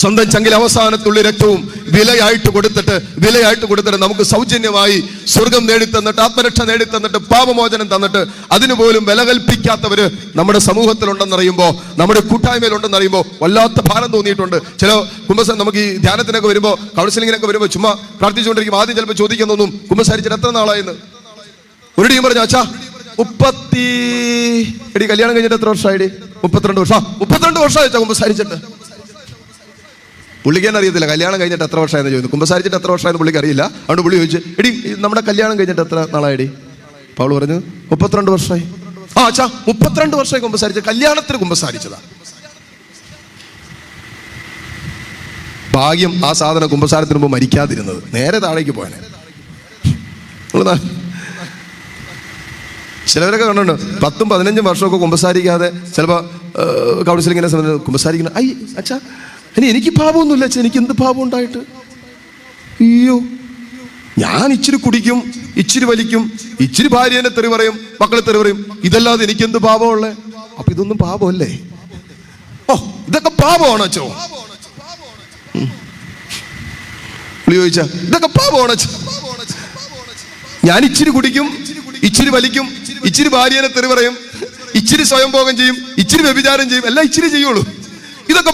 സ്വന്തം ചങ്കിൽ അവസാനത്തുള്ള രക്തവും വിലയായിട്ട് കൊടുത്തിട്ട് നമുക്ക് സൗജന്യമായി സ്വർഗം നേടിത്തന്നിട്ട്, ആത്മരക്ഷ നേടിത്തന്നിട്ട്, പാപമോചനം തന്നിട്ട് അതിന് പോലും വില കൽപ്പിക്കാത്തവര് നമ്മുടെ സമൂഹത്തിലുണ്ടെന്നറിയുമ്പോൾ, നമ്മുടെ കൂട്ടായ്മയിലുണ്ടെന്നറിയുമ്പോൾ വല്ലാത്ത ഭാരം തോന്നിയിട്ടുണ്ട്. ചില കുമ്പസാരം നമുക്ക് ഈ ധ്യാനത്തിനൊക്കെ വരുമ്പോൾ, കൗൺസിലിങ്ങിനൊക്കെ വരുമ്പോൾ ചുമ്മാ പ്രാർത്ഥിച്ചുകൊണ്ടിരിക്കും. ആദ്യം ചിലപ്പോൾ ചോദിക്കാൻ തോന്നും, കുമ്പസാരിച്ചിട്ട് എത്ര നാളായെന്ന്. ഒരു ടീം പറഞ്ഞു, അച്ഛാ 30 കല്യാണം കഴിഞ്ഞിട്ട് എത്ര വർഷമായി? 32 വർഷം. 32 വർഷമായി കുമ്പസാരിച്ചിട്ട്. പുള്ളിക്കാൻ അറിയത്തില്ല കല്യാണം കഴിഞ്ഞിട്ട് എത്ര വർഷമായെന്ന് ചോദിച്ചു. കുമ്പസാരിച്ചിട്ട് എത്ര വർഷമായെന്ന് പുള്ളിക്ക് അറിയില്ല. അതുകൊണ്ട് പുള്ളി ചോദിച്ചു, എടി നമ്മുടെ കല്യാണം കഴിഞ്ഞിട്ട് എത്ര നാളായിടി? പൗള് പറഞ്ഞു 32 വർഷമായി. ആ അച്ഛാ 32 വർഷമായി കുമ്പസാരിച്ച, കല്യാണത്തിന് കുമ്പസാരിച്ചതാ. ഭാഗ്യം ആ സാധനം കുമ്പസാരത്തിന് മുമ്പ് മരിക്കാതിരുന്നത്, നേരെ താഴേക്ക് പോയാനെ. ചിലവരൊക്കെ കണ്ടുണ്ട് 10-15 വർഷമൊക്കെ കുമ്പസാരിക്കാതെ ചിലപ്പോൾ കൗൺസിലിങ്ങിനെ സംബന്ധിച്ച് കുമ്പസാരിക്കുന്നത്. ഐ അച്ഛാ എനിക്ക് പാപമൊന്നുമില്ല അച്ഛാ, എനിക്ക് എന്ത് പാപം ഉണ്ടായിട്ട്? അയ്യോ, ഞാൻ ഇച്ചിരി കുടിക്കും, ഇച്ചിരി വലിക്കും, ഇച്ചിരി ഭാര്യേനെ തെറി പറയും, മക്കളെ തെറി പറയും, ഇതല്ലാതെ എനിക്ക് എന്ത് പാപമുള്ളേ? അപ്പൊ ഇതൊന്നും പാപമല്ലേ? ഓ ഇതൊക്കെ പാപമാണോ അച്ഛോ? പുള്ളി ചോദിച്ചാ ഇതൊക്കെ പാപമാണോ അച്ഛാ? ഞാൻ ഇച്ചിരി കുടിക്കും, ഇച്ചിരി വലിക്കും, ഇച്ചിരി ഭാര്യേനെ തെറി പറയും, ഇച്ചിരി സ്വയംഭോഗം ചെയ്യും, ഇച്ചിരി വ്യഭിചാരം ചെയ്യും, എല്ലാം ഇച്ചിരി ചെയ്യുള്ളൂ. ഇതൊക്കെ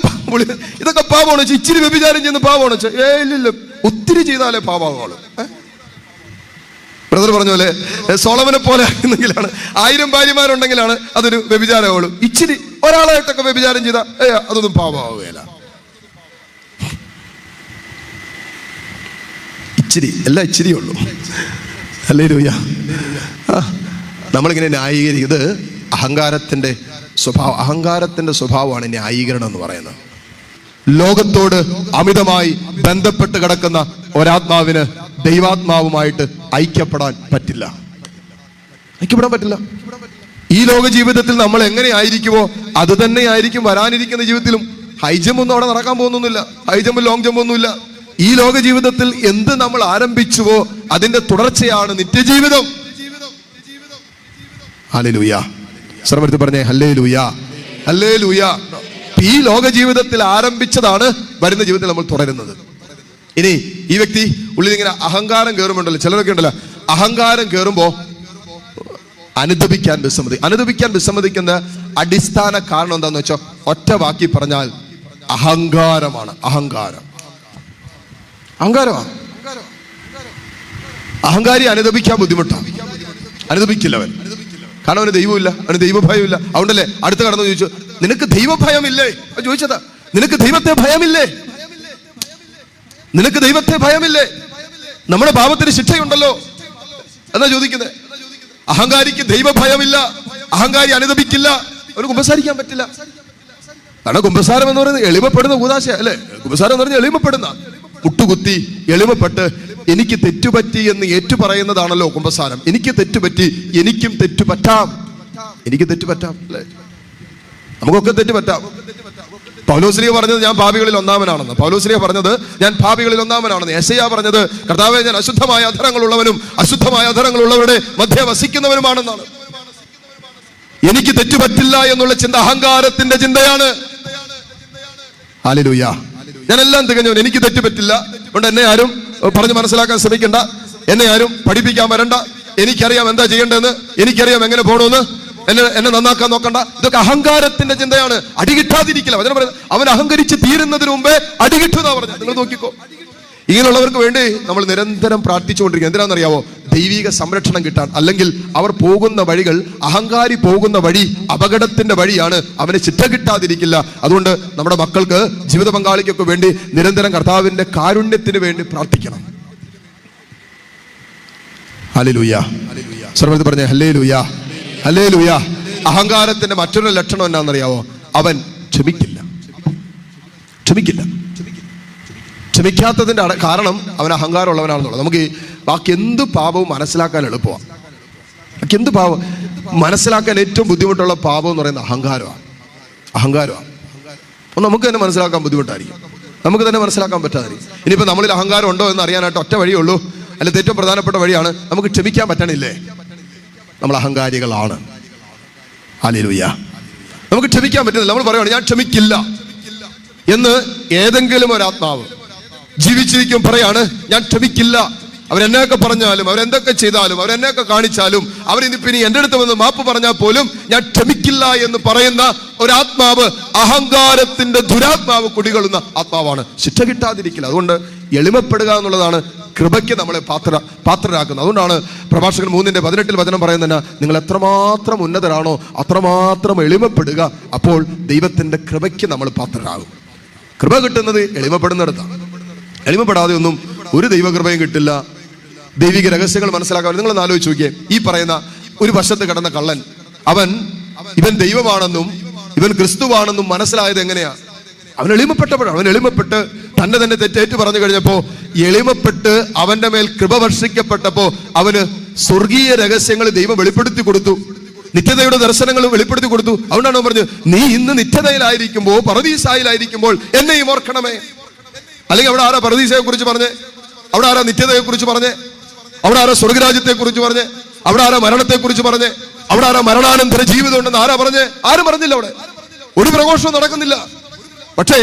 പാപമാണോ? ഇച്ചിരി വ്യഭിചാരം ചെയ്യുന്ന പാപമാണോ? ഇല്ല, ഒത്തിരി ചെയ്താലേ പാപമാവുള്ളൂ. ബ്രദർ പറഞ്ഞ പോലെ സോളമനെ പോലെ ആയിരുന്നെങ്കിലാണ്, 1000 ഭാര്യമാരുണ്ടെങ്കിലാണ് അതൊരു വ്യഭിചാരമാവുള്ളൂ. ഇച്ചിരി ഒരാളായിട്ടൊക്കെ വ്യഭിചാരം ചെയ്താൽ അതൊന്നും പാപമാവുകയില്ല. ഇച്ചിരി, എല്ലാം ഇച്ചിരി ഉള്ളൂ. ഹല്ലേലൂയ. നമ്മളിങ്ങനെ ന്യായീകരിക്കും. ഇത് അഹങ്കാരത്തിന്റെ സ്വഭാവമാണ് ന്യായീകരണം എന്ന് പറയുന്നത്. ലോകത്തോട് അമിതമായി ബന്ധപ്പെട്ട് കിടക്കുന്ന ഒരാത്മാവിന് ദൈവാത്മാവുമായിട്ട് ഐക്യപ്പെടാൻ പറ്റില്ല. ഈ ലോക ജീവിതത്തിൽ നമ്മൾ എങ്ങനെ ആയിരിക്കുമോ അത് തന്നെ ആയിരിക്കും വരാനിരിക്കുന്ന ജീവിതത്തിലും. ഹൈ ജമ്പ് ഒന്നും അവിടെ നടക്കാൻ പോകുന്നൊന്നുമില്ല, ഹൈ ജമ്പ് ലോങ് ജമ്പ് ഒന്നുമില്ല. ഈ ലോക ജീവിതത്തിൽ എന്ത് നമ്മൾ ആരംഭിച്ചുവോ അതിന്റെ തുടർച്ചയാണ് നിത്യജീവിതം. ഹല്ലേലൂയ. സർവ്വത്തിൽ പറഞ്ഞേ ഹല്ലേലൂയ, ഹല്ലേലൂയ. ഈ ലോക ജീവിതത്തിൽ ആരംഭിച്ചതാണ് വരുന്ന ജീവിതത്തിൽ നമ്മൾ തുടരുന്നത്. ഇനി ഈ വ്യക്തി ഉള്ളിൽ ഇങ്ങനെ അഹങ്കാരം കയറുമ്പോണ്ടല്ലോ, ചിലരൊക്കെ ഉണ്ടല്ലോ, അഹങ്കാരം കയറുമ്പോ അനുദപിക്കാൻ വിസമ്മതിക്കുന്ന അടിസ്ഥാന കാരണം എന്താന്ന് വെച്ചോ, ഒറ്റ വാക്കി പറഞ്ഞാൽ അഹങ്കാരമാണ്. അഹങ്കാരി അനുദപിക്കാൻ ബുദ്ധിമുട്ടാണ്. അനുദപിക്കില്ല അവൻ, കാരണം അവന് ദൈവമില്ല, അവന് ദൈവഭയമില്ല. അതുകൊണ്ടല്ലേ അടുത്ത് കടന്നു ചോദിച്ചു, നിനക്ക് ദൈവഭയമില്ലേ? ചോദിച്ചതാ, നിനക്ക് ദൈവത്തെ ഭയമില്ലേ? നിനക്ക് ദൈവത്തെ ഭയമില്ലേ? നമ്മുടെ പാപത്തിന് ശിക്ഷയുണ്ടല്ലോ എന്നാ ചോദിക്കുന്നത്. അഹങ്കാരിക്ക് ദൈവഭയമില്ല, അഹങ്കാരി അനുദപിക്കില്ല, അവന് കുമ്പസാരിക്കാൻ പറ്റില്ല. കാരണം കുമ്പസാരം എന്ന് പറയുന്നത് എളിമപ്പെടുന്ന കൂദാശ അല്ലേ? കുമ്പസാരം എന്ന് പറഞ്ഞാൽ എളിമപ്പെടുന്ന, മുട്ടുകുത്തി എളിമപ്പെട്ട് എനിക്ക് തെറ്റുപറ്റി എന്ന് ഏറ്റുപറയുന്നതാണല്ലോ കുമ്പസാരം. എനിക്ക് തെറ്റുപറ്റി, എനിക്കും തെറ്റുപറ്റാം അല്ലേ? നമുക്കൊക്കെ തെറ്റുപറ്റാം. പൗലോസ്ലീഹ പറഞ്ഞത് ഞാൻ പാപികളിൽ ഒന്നാമനാണെന്ന്. പൗലോസ്ലീഹ പറഞ്ഞത് ഞാൻ പാപികളിൽ ഒന്നാമനാണെന്ന്. യെശയ്യാ പറഞ്ഞത് കർത്താവേ ഞാൻ അശുദ്ധമായ അധരങ്ങളുള്ളവനും അശുദ്ധമായ അധരങ്ങളുള്ളവരുടെ മധ്യ വസിക്കുന്നവനുമാണെന്നാണ്. എനിക്ക് തെറ്റുപറ്റില്ല എന്നുള്ള ചിന്ത അഹങ്കാരത്തിന്റെ ചിന്തയാണ്. ഹല്ലേലൂയ. ഞാനെല്ലാം തികഞ്ഞവൻ, എനിക്ക് തെറ്റുപറ്റില്ല, അതുകൊണ്ട് എന്നെ ആരും പറഞ്ഞു മനസ്സിലാക്കാൻ ശ്രമിക്കണ്ട, എന്നെ ആരും പഠിപ്പിക്കാൻ വരണ്ട, എനിക്കറിയാം എന്താ ചെയ്യേണ്ടതെന്ന്, എനിക്കറിയാം എങ്ങനെ പോകണമെന്ന്, എന്നെ നന്നാക്കാൻ നോക്കണ്ട. ഇതൊക്കെ അഹങ്കാരത്തിന്റെ ചിന്തയാണ്. അടികിട്ടാതിരിക്കില്ല. വചനം പറയുന്നത് അവൻ അഹങ്കരിച്ച് തീരുന്നതിന് മുമ്പേ അടികിട്ടുന്ന പറഞ്ഞു. നിങ്ങൾ നോക്കിക്കോ, ഇങ്ങനെയുള്ളവർക്ക് വേണ്ടി നമ്മൾ നിരന്തരം പ്രാർത്ഥിച്ചുകൊണ്ടിരിക്കുക. എന്തിനാണെന്നറിയാവോ? ദൈവിക സംരക്ഷണം കിട്ടാൻ. അല്ലെങ്കിൽ അവർ പോകുന്ന വഴികൾ, അഹങ്കാരി പോകുന്ന വഴി അപകടത്തിന്റെ വഴിയാണ്, അവന് ശിക്ഷ കിട്ടാതിരിക്കില്ല. അതുകൊണ്ട് നമ്മുടെ മക്കൾക്ക്, ജീവിത പങ്കാളിക്കൊക്കെ വേണ്ടി നിരന്തരം കർത്താവിന്റെ കാരുണ്യത്തിന് വേണ്ടി പ്രാർത്ഥിക്കണം. ഹല്ലേലൂയ. സർവ്വത്തിൽ പറഞ്ഞേ ഹല്ലേലൂയ, ഹല്ലേലൂയ. അഹങ്കാരത്തിന്റെ മറ്റൊരു ലക്ഷണം എന്നാണെന്നറിയാവോ? അവൻ ക്ഷമിക്കില്ല. ക്ഷമിക്കാത്തതിന്റെ കാരണം അവൻ അഹങ്കാരമുള്ളവനാണെന്നുള്ളത്. നമുക്ക് ബാക്കി എന്ത് പാപവും മനസ്സിലാക്കാൻ എളുപ്പമാണ്. ബാക്കി എന്ത് പാപം മനസ്സിലാക്കാൻ ഏറ്റവും ബുദ്ധിമുട്ടുള്ള പാപം എന്ന് പറയുന്നത് അഹങ്കാരമാണ്. അപ്പം നമുക്ക് തന്നെ മനസ്സിലാക്കാൻ ബുദ്ധിമുട്ടായിരിക്കും, നമുക്ക് തന്നെ മനസ്സിലാക്കാൻ പറ്റാതിരിക്കും. ഇനിയിപ്പോൾ നമ്മളിൽ അഹങ്കാരം ഉണ്ടോ എന്ന് അറിയാനായിട്ട് ഒറ്റ വഴിയേ ഉള്ളൂ, അല്ലെങ്കിൽ ഏറ്റവും പ്രധാനപ്പെട്ട വഴിയാണ്, നമുക്ക് ക്ഷമിക്കാൻ പറ്റണില്ലേ? നമ്മൾ അഹങ്കാരികളാണ്. ഹല്ലേലൂയ. നമുക്ക് ക്ഷമിക്കാൻ പറ്റുന്നില്ല. നമ്മൾ പറയുകയാണ് ഞാൻ ക്ഷമിക്കില്ല എന്ന് ഏതെങ്കിലും ഒരാത്മാവ് ജീവിച്ചിരിക്കും പറയാണ് ഞാൻ ക്ഷമിക്കില്ല. അവരെന്നെയൊക്കെ പറഞ്ഞാലും, അവരെന്തൊക്കെ ചെയ്താലും, അവരെന്നെയൊക്കെ കാണിച്ചാലും, അവരിനി എൻ്റെ അടുത്ത് വന്ന് മാപ്പ് പറഞ്ഞാൽ പോലും ഞാൻ ക്ഷമിക്കില്ല എന്ന് പറയുന്ന ഒരാത്മാവ് അഹങ്കാരത്തിന്റെ ദുരാത്മാവ് കുടികൊള്ളുന്ന ആത്മാവാണ്. ശിക്ഷ കിട്ടാതിരിക്കില്ല. അതുകൊണ്ട് എളിമപ്പെടുക എന്നുള്ളതാണ് കൃപയ്ക്ക് നമ്മളെ പാത്രരാക്കുന്നത്. അതുകൊണ്ടാണ് പ്രഭാഷകൻ 3:18 വചനം പറയുന്നത്, നിങ്ങൾ എത്രമാത്രം ഉന്നതരാണോ അത്രമാത്രം എളിമപ്പെടുക, അപ്പോൾ ദൈവത്തിന്റെ കൃപയ്ക്ക് നമ്മൾ പാത്രരാകും. കൃപ കിട്ടുന്നത് എളിമപ്പെടുന്നിടത്താണ്. എളിമപ്പെടാതെ ഒന്നും ഒരു ദൈവകൃപയും കിട്ടില്ല. ദൈവിക രഹസ്യങ്ങൾ മനസ്സിലാക്കാൻ നിങ്ങളൊന്ന് ആലോചിച്ച് നോക്കിയേ. ഈ പറയുന്ന ഒരു വശത്ത് കിടന്ന കള്ളൻ ഇവൻ ദൈവമാണെന്നും ഇവൻ ക്രിസ്തുവാണെന്നും മനസ്സിലായത് എങ്ങനെയാ? അവൻ എളിമപ്പെട്ടപ്പോഴാണ്. അവൻ എളിമപ്പെട്ട് തന്നെ തെറ്റേറ്റ് പറഞ്ഞു കഴിഞ്ഞപ്പോ, എളിമപ്പെട്ട് അവന്റെ മേൽ കൃപ വർഷിക്കപ്പെട്ടപ്പോ അവന് സ്വർഗീയ രഹസ്യങ്ങൾ ദൈവം വെളിപ്പെടുത്തി കൊടുത്തു. നിത്യതയുടെ ദർശനങ്ങൾ വെളിപ്പെടുത്തി കൊടുത്തു. അതുകൊണ്ടാണ് അവൻ പറഞ്ഞത്, നീ ഇന്ന് നിത്യതയിലായിരിക്കുമ്പോ, പറുദീസായിലായിരിക്കുമ്പോൾ എന്നെയും ഓർക്കണമേ. അല്ലെങ്കിൽ അവിടെ ആരാ പറുദീസയെ കുറിച്ച് പറഞ്ഞേ? അവിടെ ആരാ നിത്യതയെ കുറിച്ച് പറഞ്ഞേ? അവിടെ ആരാ സ്വർഗരാജ്യത്തെ കുറിച്ച് പറഞ്ഞേ? അവിടെ ആരാ മരണത്തെ കുറിച്ച് പറഞ്ഞേ? അവിടെ ആരാ മരണാനന്തര ജീവിതം ഉണ്ടെന്ന് ആരാ പറഞ്ഞേ? ആരും പറഞ്ഞില്ല. അവിടെ ഒരു പ്രഘോഷവും നടക്കുന്നില്ല. പക്ഷേ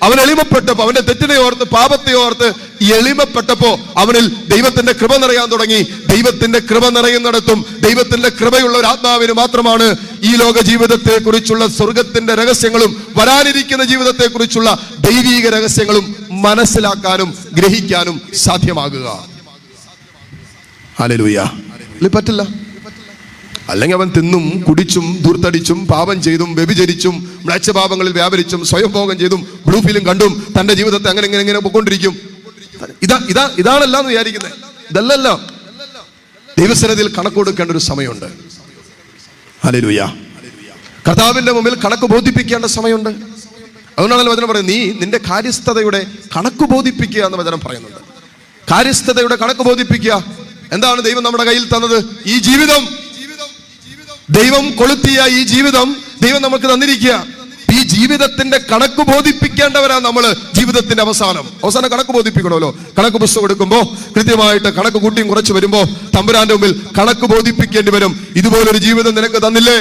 അവൻ എളിമപ്പെട്ടപ്പോ അവന്റെ തെറ്റിനെ ഓർത്ത്, പാപത്തെ ഓർത്ത് എളിമപ്പെട്ടപ്പോ അവനിൽ ദൈവത്തിന്റെ കൃപ നിറയാൻ തുടങ്ങി. ദൈവത്തിന്റെ കൃപ നിറയുന്നിടത്തും ദൈവത്തിന്റെ കൃപയുള്ള ഒരു ആത്മാവിന് മാത്രമാണ് ഈ ലോക ജീവിതത്തെ കുറിച്ചുള്ള സ്വർഗത്തിന്റെ രഹസ്യങ്ങളും വരാനിരിക്കുന്ന ജീവിതത്തെ കുറിച്ചുള്ള ദൈവീക രഹസ്യങ്ങളും മനസ്സിലാക്കാനും ഗ്രഹിക്കാനും സാധ്യമാകുക. ഹല്ലേലൂയ. പറ്റില്ല. അല്ലെങ്കിൽ അവൻ തിന്നും കുടിച്ചും ദൂർത്തടിച്ചും പാപം ചെയ്തും വ്യഭിചരിച്ചും മ്ലേച്ഛപാപങ്ങളിൽ വ്യാപരിച്ചും സ്വയംഭോഗം ചെയ്തും ബ്ലൂ ഫിലിം കണ്ടും തന്റെ ജീവിതത്തെ അങ്ങനെ പോയിക്കൊണ്ടിരിക്കും. ഇതാണല്ല എന്ന് വിചാരിക്കുന്നത്. ഇതല്ല. ദൈവസന്നിധിയിൽ കണക്ക് കൊടുക്കേണ്ട ഒരു സമയമുണ്ട്. ഹല്ലേലൂയ. കർത്താവിന്റെ മുമ്പിൽ കണക്ക് ബോധിപ്പിക്കേണ്ട സമയമുണ്ട്. അതുകൊണ്ടാണല്ലോ വചനം പറയുന്നത്, നീ നിന്റെ കാര്യസ്ഥതയുടെ കണക്ക് ബോധിപ്പിക്കുക എന്ന് വചനം പറയുന്നുണ്ട്. കാര്യസ്ഥതയുടെ കണക്ക് ബോധിപ്പിക്കുക. എന്താണ് ദൈവം നമ്മുടെ കയ്യിൽ തന്നത്? ഈ ജീവിതം. ദൈവം കൊളുത്തിയ ഈ ജീവിതം ദൈവം നമുക്ക് തന്നിരിക്കുക. ഈ ജീവിതത്തിന്റെ കണക്ക് ബോധിപ്പിക്കേണ്ടവരാ നമ്മള്. ജീവിതത്തിന്റെ അവസാനം കണക്ക് ബോധിപ്പിക്കണമല്ലോ. കണക്ക് പുസ്തകം എടുക്കുമ്പോ കൃത്യമായിട്ട് കണക്ക് കൂട്ടിയും കുറച്ച് വരുമ്പോ തമ്പുരാന്റെ മുമ്പിൽ കണക്ക് ബോധിപ്പിക്കേണ്ടി വരും. ഇതുപോലൊരു ജീവിതം നിനക്ക് തന്നില്ലേ?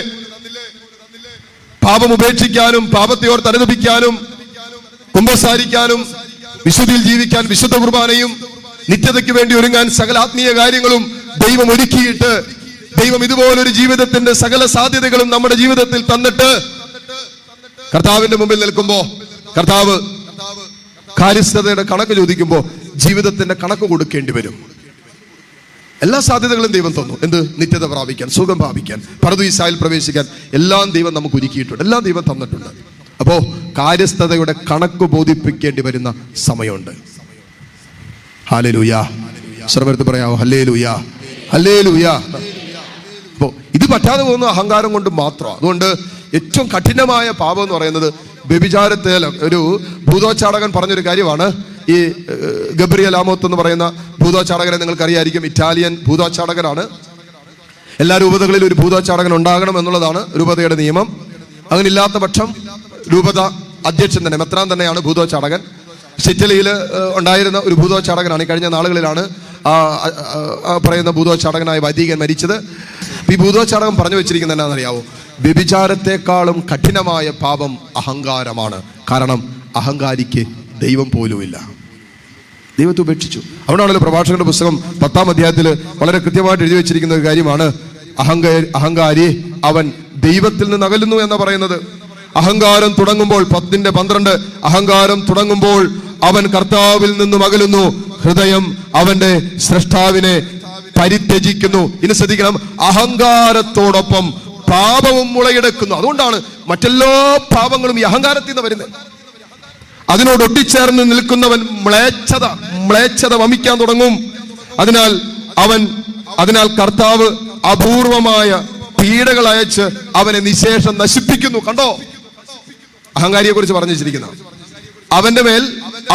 പാപം ഉപേക്ഷിക്കാനും പാപത്തെ ഓർത്ത് അനുദപിക്കാനും കുമ്പസാരിക്കാനും വിശുദ്ധിയിൽ ജീവിക്കാൻ വിശുദ്ധ കുർബാനയും നിത്യതയ്ക്ക് വേണ്ടി ഒരുങ്ങാൻ സകല ആത്മീയ കാര്യങ്ങളും ദൈവം ഒരുക്കിയിട്ട്, ദൈവം ഇതുപോലൊരു ജീവിതത്തിന്റെ സകല സാധ്യതകളും നമ്മുടെ ജീവിതത്തിൽ തന്നിട്ട് കർത്താവിന്റെ മുമ്പിൽ നിൽക്കുമ്പോ കർത്താവ് കാര്യസ്ഥതയുടെ കണക്ക് ചോദിക്കുമ്പോ ജീവിതത്തിന്റെ കണക്ക് കൊടുക്കേണ്ടി വരും. എല്ലാ സാധ്യതകളും ദൈവം തന്നു. എന്ത്? നിത്യത പ്രാപിക്കാൻ, സുഖം പ്രാപിക്കാൻ, പറുദീസായിൽ പ്രവേശിക്കാൻ എല്ലാം ദൈവം നമുക്ക് ഒരുക്കിയിട്ടുണ്ട്. എല്ലാം ദൈവം തന്നിട്ടുണ്ട്. അപ്പോ കാര്യസ്ഥതയുടെ കണക്ക് ബോധിപ്പിക്കേണ്ടി വരുന്ന സമയമുണ്ട്. ഹല്ലേലൂയ. സർവ്വത്ത് പറയാമോ? Hallelujah, hallelujah. അപ്പോ ഇത് പറ്റാതെ പോകുന്ന അഹങ്കാരം കൊണ്ട് മാത്രം. അതുകൊണ്ട് ഏറ്റവും കഠിനമായ പാപം എന്ന് പറയുന്നത് വ്യഭിചാരത്തെ. ഒരു ഭൂതോച്ചാടകൻ പറഞ്ഞൊരു കാര്യമാണ്. ഈ ഗബ്രിയേൽ ആമോത്ത് എന്ന് പറയുന്ന ഭൂതോച്ചാടകനെ നിങ്ങൾക്കറിയായിരിക്കും. ഇറ്റാലിയൻ ഭൂതോച്ചാടകനാണ്. എല്ലാ രൂപതകളിലും ഒരു ഭൂതോച്ചാടകൻ ഉണ്ടാകണം എന്നുള്ളതാണ് രൂപതയുടെ നിയമം. അങ്ങനെ ഇല്ലാത്ത പക്ഷം രൂപത അധ്യക്ഷൻ തന്നെ, മെത്രാൻ തന്നെയാണ് ഭൂതോച്ചാടകൻ. ഇറ്റലിയിൽ ഉണ്ടായിരുന്ന ഒരു ഭൂതോച്ചാടകനാണ്. കഴിഞ്ഞ നാളുകളിലാണ് പറയുന്ന ഭൂതോച്ചാടകനായ വൈദികൻ മരിച്ചത്. ഈ ഭൂതോച്ചാടകൻ പറഞ്ഞു വെച്ചിരിക്കുന്നത് എന്നാണെന്നറിയാവോ? വ്യഭിചാരത്തെക്കാളും കഠിനമായ പാപം അഹങ്കാരമാണ്. കാരണം അഹങ്കാരിക്ക് ദൈവം പോലുമില്ല. ദൈവത്തെ ഉപേക്ഷിച്ചു. അതുകൊണ്ടാണല്ലോ പ്രഭാഷകന്റെ പുസ്തകം 10-ാം അധ്യായത്തിൽ വളരെ കൃത്യമായിട്ട് എഴുതി വെച്ചിരിക്കുന്ന ഒരു കാര്യമാണ്, അഹങ്കാരി അവൻ ദൈവത്തിൽ നിന്ന് അകലുന്നു എന്ന് പറയുന്നത്. അഹങ്കാരം തുടങ്ങുമ്പോൾ 10:12 അഹങ്കാരം തുടങ്ങുമ്പോൾ അവൻ കർത്താവിൽ നിന്നും അകലുന്നു, ഹൃദയം അവന്റെ സ്രഷ്ടാവിനെ പരിത്യജിക്കുന്നു. ഇനി ശ്രദ്ധിക്കണം, അഹങ്കാരത്തോടൊപ്പം പാപവും മുളയെടുക്കുന്നു. അതുകൊണ്ടാണ് മറ്റെല്ലാ പാപങ്ങളും ഈ അഹങ്കാരത്തിൽ നിന്ന് വരുന്നത്. അതിനോട് ഒട്ടിച്ചേർന്ന് നിൽക്കുന്നവൻ മ്ലേച്ഛത വമിക്കാൻ തുടങ്ങും. അതിനാൽ കർത്താവ് അപൂർവമായ പീഡകൾ അയച്ച് അവനെ നിശേഷം നശിപ്പിക്കുന്നു. കണ്ടോ, അഹങ്കാരിയെ കുറിച്ച് പറഞ്ഞു വെച്ചിരിക്കുന്ന അവന്റെ മേൽ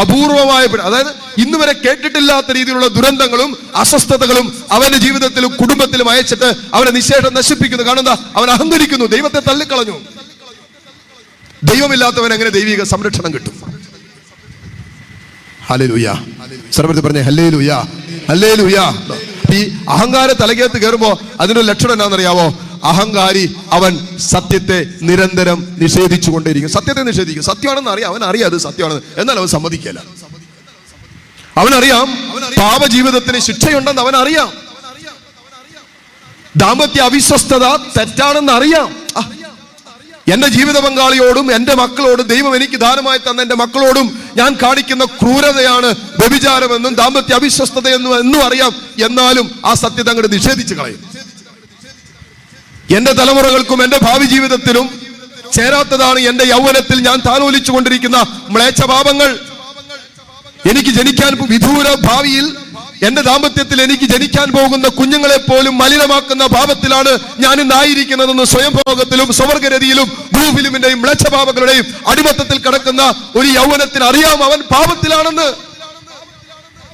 അപൂർവമായ പീഡ, അതായത് ഇന്ന് വരെ കേട്ടിട്ടില്ലാത്ത രീതിയിലുള്ള ദുരന്തങ്ങളും അസ്വസ്ഥതകളും അവന്റെ ജീവിതത്തിലും കുടുംബത്തിലും അയച്ചിട്ട് അവനെ നിശേഷം നശിപ്പിക്കുന്നു. കാണുന്ന അവൻ അഹങ്കരിക്കുന്നു, ദൈവത്തെ തള്ളിക്കളഞ്ഞു. ദൈവമില്ലാത്തവൻ എങ്ങനെ ദൈവിക സംരക്ഷണം കിട്ടും? ഹല്ലേലൂയ. സർവ്വത്തിൽ പറഞ്ഞേ ഹല്ലേലൂയ, ഹല്ലേലൂയ. ഈ അഹങ്കാര തലകേത്ത് കയറുമ്പോ അതിന്റെ ലക്ഷണം എന്താണെന്നറിയാവോ? അഹങ്കാരി അവൻ സത്യത്തെ നിരന്തരം നിഷേധിച്ചു കൊണ്ടേയിരിക്കും. സത്യത്തെ നിഷേധിക്കും. സത്യമാണെന്ന് അറിയാം, അവനറിയാം അത് സത്യമാണെന്ന്, എന്നാൽ അവൻ സമ്മതിക്കില്ല. അവനറിയാം പാപജീവിതത്തിന് ശിക്ഷയുണ്ടെന്ന് അവനറിയാം. ദാമ്പത്യ അവിശ്വസ്തത തെറ്റാണെന്ന് അറിയാം. എന്റെ ജീവിത പങ്കാളിയോടും എന്റെ മക്കളോടും ദൈവം എനിക്ക് ദാനമായി തന്ന എന്റെ മക്കളോടും ഞാൻ കാണിക്കുന്ന ക്രൂരതയാണ് വ്യഭിചാരമെന്നും ദാമ്പത്യ അവിശ്വസ്തതയെന്നും അറിയാം. എന്നാലും ആ സത്യത അങ്ങോട്ട് നിഷേധിച്ചു കളയും. എന്റെ തലമുറകൾക്കും എന്റെ ഭാവി ജീവിതത്തിലും ചേരാത്തതാണ് എന്റെ യൗവനത്തിൽ ഞാൻ താലോലിച്ചു കൊണ്ടിരിക്കുന്ന മ്ലേച്ഛ പാപങ്ങൾ. എനിക്ക് ജനിക്കാൻ വിദൂര ഭാവിയിൽ എന്റെ ദാമ്പത്യത്തിൽ എനിക്ക് ജനിക്കാൻ പോകുന്ന കുഞ്ഞുങ്ങളെ പോലും മലിനമാക്കുന്ന പാപത്തിലാണ് ഞാൻ ഇന്നായിരിക്കുന്നതെന്ന് സ്വയംഭോഗത്തിലും സ്വവർഗരതിയിലും ഭൂഫിലിമിന്റെയും മ്ലേച്ഛ പാപങ്ങളുടെയും അടിമത്തത്തിൽ കിടക്കുന്ന ഒരു യൗവനത്തിന് അറിയാം അവൻ പാപത്തിലാണെന്ന്.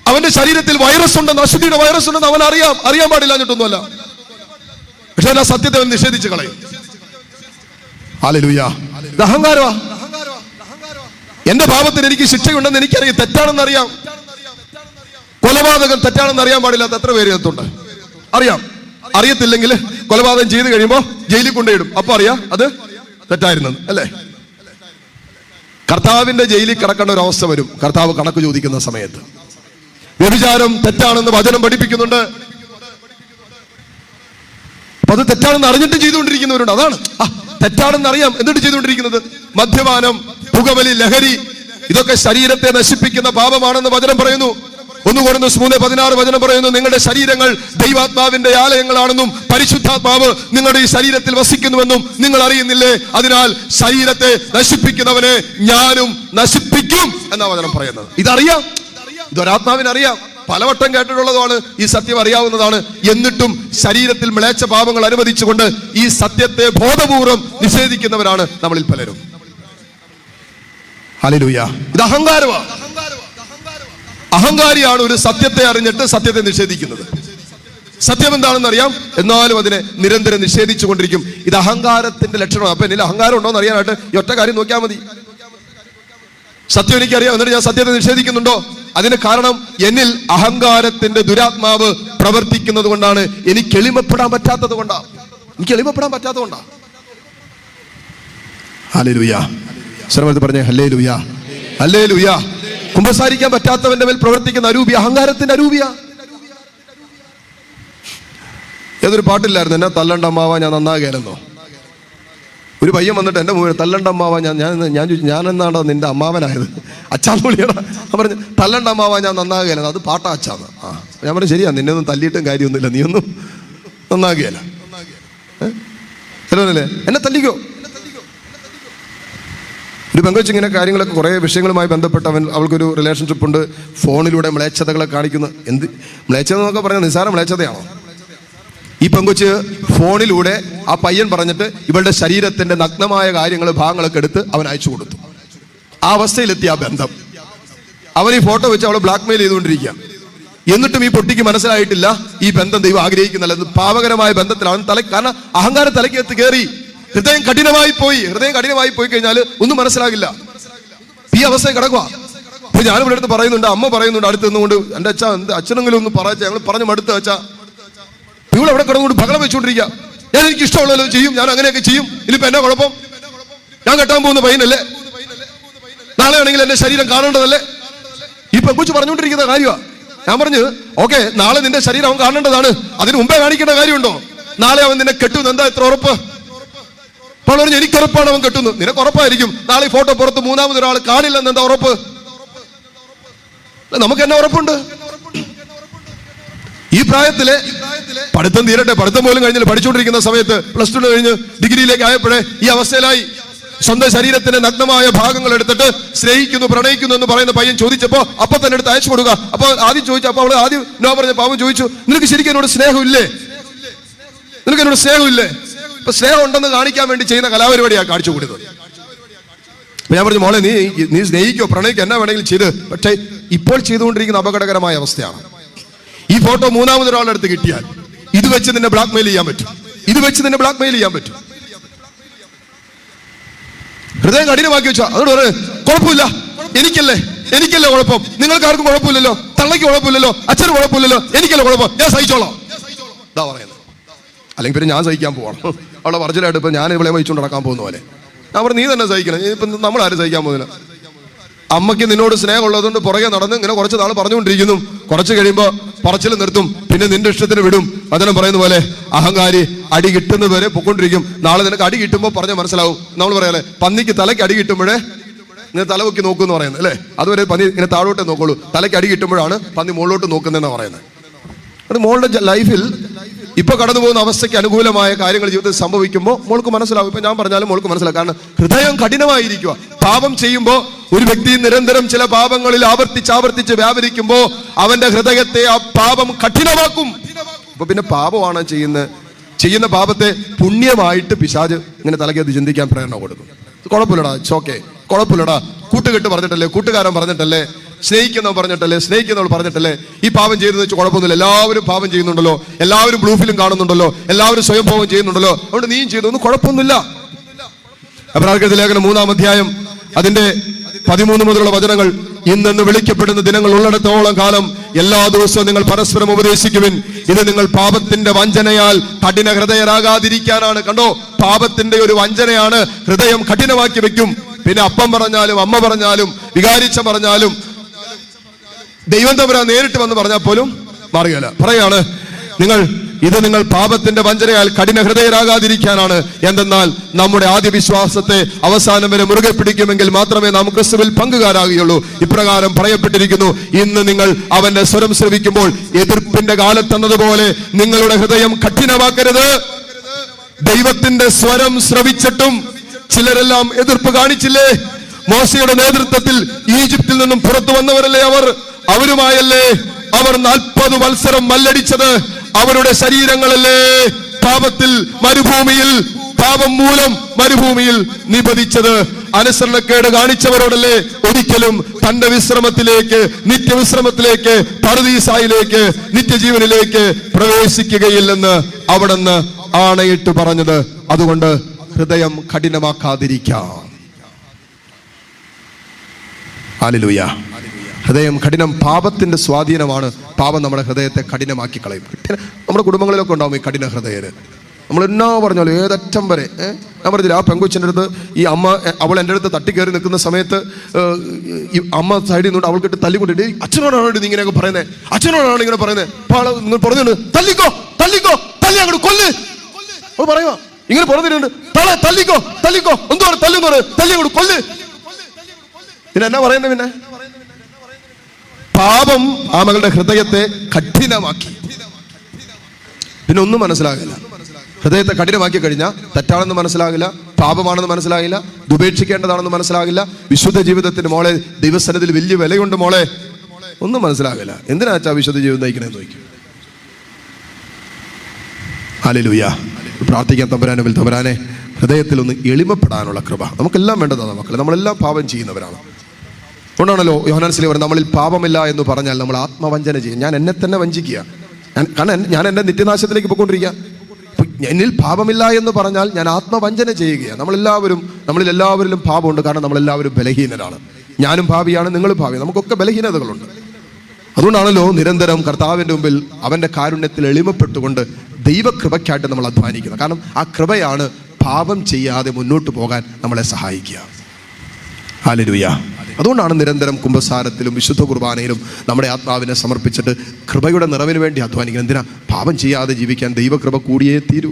അവന്റെ ശരീരത്തിൽ വൈറസ് ഉണ്ടെന്ന്, അശുദ്ധിയുടെ വൈറസ് ഉണ്ടെന്ന് അവൻ അറിയാൻ പാടില്ല എന്നിട്ടൊന്നുമല്ല. പക്ഷെ ആ സത്യത്തെ അവൻ നിഷേധിച്ച് കളയും. ഹല്ലേലൂയ. ഇത് അഹങ്കാരമാ. എന്റെ പാപത്തിന് എനിക്ക് ശിക്ഷയുണ്ടെന്ന് എനിക്കറിയാം, തെറ്റാണെന്ന് അറിയാം. കൊലപാതകം തെറ്റാണെന്ന് അറിയാൻ പാടില്ലാത്ത എത്ര പേര് എത്തുണ്ട്? അറിയത്തില്ലെങ്കിൽ കൊലപാതകം ചെയ്ത് കഴിയുമ്പോ ജയിലിൽ കൊണ്ടുപോയിടും. അപ്പൊ അറിയാം അത് തെറ്റായിരുന്നു അല്ലേ? കർത്താവിന്റെ ജയിലിൽ കിടക്കേണ്ട ഒരു അവസ്ഥ വരും കർത്താവ് കണക്ക് ചോദിക്കുന്ന സമയത്ത്. വ്യഭിചാരം തെറ്റാണെന്ന് വചനം പഠിപ്പിക്കുന്നുണ്ട്. അപ്പൊ അത് തെറ്റാണെന്ന് അറിഞ്ഞിട്ട് ചെയ്തുകൊണ്ടിരിക്കുന്നവരുണ്ട്. അതാണ് തെറ്റാണെന്ന് അറിയാം എന്നിട്ട് ചെയ്തുകൊണ്ടിരിക്കുന്നത്. മദ്യപാനം, പുകവലി, ലഹരി, ഇതൊക്കെ ശരീരത്തെ നശിപ്പിക്കുന്ന പാപമാണെന്ന് വചനം പറയുന്നു. 1 Corinthians 3:16 വചനം പറയുന്നു, നിങ്ങളുടെ ശരീരങ്ങൾ ദൈവാത്മാവിന്റെ ആലയങ്ങളാണെന്നും പരിശുദ്ധാത്മാവ് നിങ്ങളുടെ ഈ ശരീരത്തിൽ വസിക്കുന്നുവെന്നും നിങ്ങൾ അറിയുന്നില്ലേ? അതിനാൽ ശരീരത്തെ നശിപ്പിക്കുന്നവനെ ഞാനും നശിപ്പിക്കും എന്നാ വചനം പറയുന്നത്. ഇതറിയാം, ഇതൊരാത്മാവിനറിയാം. പലവട്ടം കേട്ടിട്ടുള്ളതാണ്, ഈ സത്യം അറിയാവുന്നതാണ്. എന്നിട്ടും ശരീരത്തിൽ മ്ലേച്ഛ പാപങ്ങൾ അനുവദിച്ചുകൊണ്ട് ഈ സത്യത്തെ ബോധപൂർവം നിഷേധിക്കുന്നവരാണ് നമ്മളിൽ പലരും. ഹല്ലേലൂയ. ഇത് അഹങ്കാരമാണ്. അഹങ്കാരിയാണ് ഒരു സത്യത്തെ അറിഞ്ഞിട്ട് സത്യത്തെ നിഷേധിക്കുന്നത്. സത്യം എന്താണെന്ന് അറിയാം, എന്നാലും അതിനെ നിരന്തരം നിഷേധിച്ചു കൊണ്ടിരിക്കും. ഇത് അഹങ്കാരത്തിന്റെ ലക്ഷണമാണ്. അപ്പൊ എന്നിൽ അഹങ്കാരം ഉണ്ടോ എന്ന് അറിയാനായിട്ട് ഈ ഒറ്റ കാര്യം നോക്കിയാൽ മതി. സത്യം എനിക്കറിയാം, എന്നിട്ട് ഞാൻ സത്യത്തെ നിഷേധിക്കുന്നുണ്ടോ? അതിന് കാരണം എന്നിൽ അഹങ്കാരത്തിന്റെ ദുരാത്മാവ് പ്രവർത്തിക്കുന്നത് കൊണ്ടാണ്. എനിക്ക് എളിമപ്പെടാൻ പറ്റാത്തത് കൊണ്ടാണ്. ഹല്ലേലൂയ. ശ്രമത്തിൽ പറഞ്ഞേ ഹല്ലേലൂയ, ഹല്ലേലൂയ. കുമ്പസാരിക്കാൻ പറ്റാത്തവന്റെ മേൽ പ്രവർത്തിക്കുന്ന അരൂപി അഹങ്കാരത്തിന്റെ അരൂപിയ. ഏതൊരു പാട്ടില്ലായിരുന്നു, എന്നെ തല്ലണ്ടമ്മാവ ഞാൻ നന്നാകേലെന്നോ. ഒരു പയ്യൻ വന്നിട്ട് എന്റെ മുന്നിൽ തല്ലണ്ടമ്മാവ ഞാനെന്നാണോ നിന്റെ അമ്മാവനായത്? അച്ഛാന്ന് വിളിയടാ. പറഞ്ഞു തല്ലണ്ടമ്മാവ ഞാൻ നന്നാകുകയല്ല, അത് പാട്ടാ അച്ഛാന്ന്. ഞാൻ പറഞ്ഞു ശരിയാ, നിന്നെ ഒന്നും തല്ലിയിട്ടും കാര്യമൊന്നുമില്ല, നീ ഒന്നും നന്നാകുകയല്ല. അല്ലേ, എന്നെ തല്ലിക്കോ. ഒരു പെങ്കൊച്ച് ഇങ്ങനെ കാര്യങ്ങളൊക്കെ കുറേ വിഷയങ്ങളുമായി ബന്ധപ്പെട്ട് അവൾക്കൊരു റിലേഷൻഷിപ്പ് ഉണ്ട്. ഫോണിലൂടെ മ്ലേച്ഛതകളെ കാണിക്കുന്നു. എന്ത് മ്ലേച്ഛത എന്നൊക്കെ പറഞ്ഞാൽ നിസ്സാര മ്ലേച്ഛതയാണോ? ഈ പെങ്കൊച്ച് ഫോണിലൂടെ ആ പയ്യൻ പറഞ്ഞിട്ട് ഇവളുടെ ശരീരത്തിന്റെ നഗ്നമായ ഭാഗങ്ങളൊക്കെ എടുത്ത് അവൻ അയച്ചു കൊടുത്തു. ആ അവസ്ഥയിലെത്തി ആ ബന്ധം. അവൻ ഈ ഫോട്ടോ വെച്ച് അവളെ ബ്ലാക്ക് മെയിൽ ചെയ്തുകൊണ്ടിരിക്കുക. എന്നിട്ടും ഈ പൊട്ടിക്ക് മനസ്സിലായിട്ടില്ല ഈ ബന്ധം ദൈവം ആഗ്രഹിക്കുന്നില്ല. പാപകരമായ ബന്ധത്തിലാണ്. കാരണം അഹങ്കാരം തലയ്ക്കകത്ത് കയറി. ഹൃദയം കഠിനമായി പോയി കഴിഞ്ഞാൽ ഒന്നും മനസ്സിലാകില്ല. ഈ അവസ്ഥയിൽ കിടക്കുക. അപ്പൊ ഞാനിവിടെ അടുത്ത് പറയുന്നുണ്ട്, അമ്മ പറയുന്നുണ്ട് അടുത്ത് നിന്നുകൊണ്ട്, എന്റെ അച്ഛനെങ്കിലും ഒന്ന് പറയാ, ഞങ്ങൾ പറഞ്ഞു മടുത്ത് വെച്ചാ ഇവിടെ അവിടെ കിടന്നുകൊണ്ട് ബഹളം വെച്ചുകൊണ്ടിരിക്കുക. ഞാൻ എനിക്ക് ഇഷ്ടമുള്ളല്ലോ ചെയ്യും, ഞാൻ അങ്ങനെയൊക്കെ ചെയ്യും. ഇനിയിപ്പോ എന്നാ കുഴപ്പം? ഞാൻ കെട്ടാൻ പോകുന്ന പയ്യനല്ലേ, നാളെ ആണെങ്കിൽ എന്റെ ശരീരം കാണേണ്ടതല്ലേ? ഈ പെങ്കുച്ച് പറഞ്ഞുകൊണ്ടിരിക്കുന്ന കാര്യമാണ്. ഞാൻ പറഞ്ഞു ഓക്കെ, നാളെ നിന്റെ ശരീരം അവൻ കാണേണ്ടതാണ്, അതിന് മുമ്പേ കാണിക്കേണ്ട കാര്യമുണ്ടോ? നാളെ അവൻ നിന്നെ കെട്ടുന്നു, എന്താ എത്ര ഉറപ്പ്? അപ്പോൾ പറഞ്ഞു എനിക്ക് ഉറപ്പാണ് അവൻ കെട്ടുന്നു. നിനക്ക് ഉറപ്പായിരിക്കും, നാളെ ഈ ഫോട്ടോ പുറത്ത് മൂന്നാമതൊരാൾ കാണില്ലെന്ന് എന്താ ഉറപ്പ്? നമുക്ക് എന്നാ ഉറപ്പുണ്ട്? ഈ പ്രായത്തിലെ പഠിത്തം തീരട്ടെ, പഠിത്തം പോലും കഴിഞ്ഞില്ല, പഠിച്ചുകൊണ്ടിരിക്കുന്ന സമയത്ത് പ്ലസ് 2 കഴിഞ്ഞ് ഡിഗ്രിയിലേക്ക് ആയപ്പോഴേ ഈ അവസ്ഥയിലായി. സ്വന്തം ശരീരത്തിന്റെ നഗ്നമായ ഭാഗങ്ങൾ എടുത്തിട്ട് സ്നേഹിക്കുന്നു, പ്രണയിക്കുന്നു എന്ന് പറയുന്ന പയ്യൻ ചോദിച്ചപ്പോ അപ്പൊ തന്നെ എടുത്ത് അയച്ചു കൊടുക്കുക. അപ്പൊ ആദ്യം ചോദിച്ചു, അപ്പൊ അവള് ആദ്യം നോ പറഞ്ഞപ്പോ അവൻ ചോദിച്ചു, നിനക്ക് ശരിക്കും എന്നോട് സ്നേഹമില്ലേ? ഇപ്പൊ സ്നേഹം ഉണ്ടെന്ന് കാണിക്കാൻ വേണ്ടി ചെയ്യുന്ന കലാപരിപാടിയാണ് കാണിച്ചു കൊടുത്തത്. അപ്പൊ ഞാൻ പറഞ്ഞു, മോളെ നീ സ്നേഹിക്കോ പ്രണയിക്കോ എന്നാ വേണമെങ്കിലും ചെയ്ത്, പക്ഷേ ഇപ്പോൾ ചെയ്തുകൊണ്ടിരിക്കുന്ന അപകടകരമായ അവസ്ഥയാണ്. ഈ ഫോട്ടോ മൂന്നാമതൊരാളുടെ അടുത്ത് കിട്ടിയാൽ ഇത് വെച്ച് നിന്നെ ബ്ലാക്ക് മെയിൽ ചെയ്യാൻ പറ്റും. ഹൃദയം കഠിനമാക്കി വെച്ചാ അതോട് പറ, കുഴപ്പമില്ല, എനിക്കല്ലേ കുഴപ്പം, നിങ്ങൾക്ക് ആർക്കും കുഴപ്പമില്ലല്ലോ, തള്ളയ്ക്ക് കുഴപ്പമില്ലല്ലോ, അച്ഛന് കുഴപ്പമില്ലല്ലോ, എനിക്കല്ലേ കുഴപ്പം, ഞാൻ സഹിച്ചോളാം. ഇതാ പറയുന്നത്. അല്ലെങ്കിൽ പിന്നെ ഞാൻ സഹിക്കാൻ പോവാണ്. അവളെ വർജലായിട്ട് ഇപ്പൊ ഞാൻ ഇവളെ വഹിച്ചുകൊണ്ട് നടക്കാൻ പോകുന്ന പോലെ. ഞാൻ പറഞ്ഞു നീ തന്നെ സഹിക്കണം, ഇപ്പൊ നമ്മളാരും സഹിക്കാൻ പോകുന്നില്ല. അമ്മയ്ക്ക് നിന്നോട് സ്നേഹം ഉള്ളതുകൊണ്ട് പുറകെ നടന്ന് ഇങ്ങനെ കുറച്ച് നാൾ പറഞ്ഞുകൊണ്ടിരിക്കുന്നു. കുറച്ച് കഴിയുമ്പോൾ പറച്ചിൽ നിർത്തും, പിന്നെ നിന്റെ ഇഷ്ടത്തിന് വിടും. വചനം പറയുന്ന പോലെ അഹങ്കാരി അടി കിട്ടുന്നവരെ പൊക്കൊണ്ടിരിക്കും. നാളെ നിനക്ക് അടി കിട്ടുമ്പോൾ പറഞ്ഞാൽ മനസ്സിലാവും. നമ്മൾ പറയാല്ലേ, പന്നിക്ക് തലയ്ക്ക് അടി കിട്ടുമ്പോഴേ ഇങ്ങനെ തലവൊക്കി നോക്കൂ എന്ന് പറയുന്നത് അല്ലേ? അതുവരെ പന്നി ഇങ്ങനെ താഴോട്ടേ നോക്കുള്ളൂ. തലയ്ക്ക് അടി കിട്ടുമ്പോഴാണ് പന്നി മുകളിലോട്ട് നോക്കുന്നതെന്നാണ് പറയുന്നത്. അത് മോളുടെ ലൈഫിൽ ഇപ്പൊ കടന്നു പോകുന്ന അവസ്ഥയ്ക്ക് അനുകൂലമായ കാര്യങ്ങൾ ജീവിതത്തിൽ സംഭവിക്കുമ്പോൾ മോൾക്ക് മനസ്സിലാവും. ഇപ്പൊ ഞാൻ പറഞ്ഞാലും മോൾക്ക് മനസ്സിലാവും. കാരണം ഹൃദയം കഠിനമായിരിക്കുക. പാപം ചെയ്യുമ്പോൾ ഒരു വ്യക്തി നിരന്തരം ചില പാപങ്ങളിൽ ആവർത്തിച്ച് വ്യാപരിക്കുമ്പോൾ അവന്റെ ഹൃദയത്തെ ആ പാപം കഠിനമാക്കും. അപ്പൊ പിന്നെ പാപമാണ് ചെയ്യുന്ന പാപത്തെ പുണ്യമായിട്ട് പിശാച് ഇങ്ങനെ തലയ്ക്കകത്ത് ചിന്തിക്കാൻ പ്രേരണ കൊടുക്കും. കുഴപ്പമില്ലടാ, ചോക്കെ കുഴപ്പമില്ലടാ, കൂട്ടുകെട്ട് പറഞ്ഞിട്ടല്ലേ, കൂട്ടുകാരൻ പറഞ്ഞിട്ടല്ലേ, സ്നേഹിക്കുന്നവൻ പറഞ്ഞിട്ടല്ലേ, സ്നേഹിക്കുന്നവൾ പറഞ്ഞിട്ടല്ലേ, ഈ പാപം ചെയ്തെന്ന് വെച്ച് കുഴപ്പമൊന്നുമില്ല. എല്ലാവരും പാപം ചെയ്യുന്നുണ്ടല്ലോ, എല്ലാവരും ബ്ലൂ ഫിലിം കാണുന്നുണ്ടല്ലോ, എല്ലാവരും സ്വയം പാപം ചെയ്യുന്നുണ്ടല്ലോ, അതുകൊണ്ട് നീയും ചെയ്തൊന്നും കുഴപ്പമൊന്നുമില്ല. എബ്രായർക്കെഴുതിയ ലേഖനം 3-ാം അധ്യായം അതിന്റെ 13 മുതലുള്ള വചനങ്ങൾ, ഇന്നെന്ന് വിളിക്കപ്പെടുന്ന ദിനങ്ങൾ ഉള്ളിടത്തോളം കാലം എല്ലാ ദിവസവും നിങ്ങൾ പരസ്പരം ഉപദേശിക്കുവിൻ, ഇത് നിങ്ങൾ പാപത്തിന്റെ വഞ്ചനയാൽ കഠിന ഹൃദയരാകാതിരിക്കാനാണ്. കണ്ടോ, പാപത്തിന്റെ ഒരു വഞ്ചനയാണ് ഹൃദയം കഠിനമാക്കി വെക്കും. പിന്നെ അപ്പം പറഞ്ഞാലും അമ്മ പറഞ്ഞാലും വികാരിച്ച പറഞ്ഞാലും ദൈവം തമ്പുരാൻ നേരിട്ട് വന്ന് പറഞ്ഞാൽ പോലും മാറുകയില്ല. പറയാണ്, നിങ്ങൾ പാപത്തിന്റെ വഞ്ചനയാൽ കഠിന ഹൃദയരാകാതിരിക്കാനാണ്. എന്തെന്നാൽ നമ്മുടെ ആദ്യ വിശ്വാസത്തെ അവസാനം വരെ മുറുകെ പിടിക്കുമെങ്കിൽ മാത്രമേ നാം ക്രിസ്തുവിൽ പങ്കുകാരാകുകയുള്ളൂ. ഇപ്രകാരം പറയപ്പെട്ടിരിക്കുന്നു, ഇന്ന് നിങ്ങൾ അവന്റെ സ്വരം ശ്രവിക്കുമ്പോൾ എതിർപ്പിന്റെ കാലത്തെന്നതുപോലെ നിങ്ങളുടെ ഹൃദയം കഠിനമാക്കരുത്. ദൈവത്തിന്റെ സ്വരം ശ്രവിച്ചിട്ടും ചിലരെല്ലാം എതിർപ്പ് കാണിച്ചില്ലേ? മോശയുടെ നേതൃത്വത്തിൽ ഈജിപ്തിൽ നിന്നും പുറത്തു വന്നവരല്ലേ അവരുമായല്ലേ അവർ 40 വത്സരം മല്ലടിച്ചത്? അവരുടെ ശരീരങ്ങളല്ലേ പാപത്തിൽ പാപം മൂലം മരുഭൂമിയിൽ നിബദിച്ചത്? അനുസരണക്കേട് കാണിച്ചവരോടല്ലേ ഒരിക്കലും തന്റെ നിത്യവിശ്രമത്തിലേക്ക് പറുദീസായിലേക്ക് നിത്യജീവനിലേക്ക് പ്രവേശിക്കുകയില്ലെന്ന് അവിടുന്ന് ആണയിട്ട് പറഞ്ഞത്. അതുകൊണ്ട് ഹൃദയം കഠിനമാക്കാതിരിക്കാം. ഹല്ലേലൂയ. ഹൃദയം കഠിനം പാപത്തിന്റെ സ്വാധീനമാണ്. പാപം നമ്മുടെ ഹൃദയത്തെ കഠിനമാക്കി കളയും. നമ്മുടെ കുടുംബങ്ങളിലൊക്കെ ഉണ്ടാവും ഈ കഠിന ഹൃദയര്. നമ്മൾ എന്നാ പറഞ്ഞാലും ഏതറ്റം വരെ ഞാൻ പറഞ്ഞില്ല, ആ പെങ്കൊച്ചിൻ്റെ അടുത്ത് ഈ അമ്മ അവൾ എൻ്റെ അടുത്ത് തട്ടിക്കയറി നിൽക്കുന്ന സമയത്ത് ഈ അമ്മ സൈഡിൽ നിന്നുകൊണ്ട് അവൾക്കിട്ട് തല്ലിക്കൊണ്ടിട്ട്, അച്ഛനോടാണ് നീ ഇങ്ങനെയൊക്കെ പറയുന്നത്, അച്ഛനോടാണ് ഇങ്ങനെ പറയുന്നത്, നിങ്ങൾ പറഞ്ഞിട്ടുണ്ട് തല്ലിക്കോ തല്ലി അങ്ങോട്ട് കൊല്ല്. അവൾ പറയുക ഇങ്ങനെ പറഞ്ഞിട്ടുണ്ട്, തല്ലിക്കോ എന്തുവാണ് തല്ലുന്നത്, തല്ലി അങ്ങോട്ട് കൊല്ല്. പിന്നെ എന്നാ പറയുന്നത്? പിന്നെ പാപം ആമകളുടെ ഹൃദയത്തെ കഠിനമാക്കി. പിന്നെ ഒന്നും മനസ്സിലാകില്ല. ഹൃദയത്തെ കഠിനമാക്കി കഴിഞ്ഞാൽ തെറ്റാണെന്ന് മനസ്സിലാകില്ല, പാപമാണെന്ന് മനസ്സിലാകില്ല, ഉപേക്ഷിക്കേണ്ടതാണെന്ന് മനസ്സിലാകില്ല. വിശുദ്ധ ജീവിതത്തിന് മോളെ ദൈവസന്നിധിയിൽ വലിയ വിലയുണ്ട് മോളെ, ഒന്നും മനസ്സിലാകില്ല. എന്തിനാ വെച്ചാൽ വിശുദ്ധ ജീവിതം നയിക്കണമെന്ന് ചോദിക്കും. ഹല്ലേലൂയ. പ്രാർത്ഥിക്കാൻ തമ്പുരാനെ ഹൃദയത്തിൽ ഒന്ന് എളിമപ്പെടാനുള്ള കൃപ നമുക്കെല്ലാം വേണ്ടതാണ്. മക്കളെ, നമ്മളെല്ലാം പാപം ചെയ്യുന്നവരാണ്. അതുകൊണ്ടാണല്ലോ യോഹന്നാൻ സ്ലീഹ പറയുന്നത്, നമ്മളിൽ പാപമില്ല എന്ന് പറഞ്ഞാൽ നമ്മൾ ആത്മവഞ്ചന ചെയ്യും. ഞാൻ എന്നെ തന്നെ വഞ്ചിക്കുക, കാരണം ഞാൻ എൻ്റെ നിത്യനാശത്തിലേക്ക് പോയിക്കൊണ്ടിരിക്കുക. എന്നിൽ പാപമില്ല എന്ന് പറഞ്ഞാൽ ഞാൻ ആത്മവഞ്ചന ചെയ്യുകയാണ്. നമ്മളിൽ എല്ലാവരിലും പാപമുണ്ട്. കാരണം നമ്മളെല്ലാവരും ബലഹീനരാണ്. ഞാനും ഭാവിയാണ്, നിങ്ങളും ഭാവിയാണ്, നമുക്കൊക്കെ ബലഹീനതകളുണ്ട്. അതുകൊണ്ടാണല്ലോ നിരന്തരം കർത്താവിൻ്റെ മുമ്പിൽ അവൻ്റെ കാരുണ്യത്തിൽ എളിമപ്പെട്ടുകൊണ്ട് ദൈവകൃപയ്ക്കായിട്ട് നമ്മൾ അധ്വാനിക്കുന്നത്. കാരണം ആ കൃപയാണ് പാപം ചെയ്യാതെ മുന്നോട്ട് പോകാൻ നമ്മളെ സഹായിക്കുക. ഹല്ലേലൂയ. അതുകൊണ്ടാണ് നിരന്തരം കുമ്പസാരത്തിലും വിശുദ്ധ കുർബാനയിലും നമ്മുടെ ആത്മാവിനെ സമർപ്പിച്ചിട്ട് കൃപയുടെ നിറവിന് വേണ്ടി അധ്വാനിക്കണം. എന്തിനാ? പാപം ചെയ്യാതെ ജീവിക്കാൻ ദൈവകൃപ കൂടിയേ തീരൂ.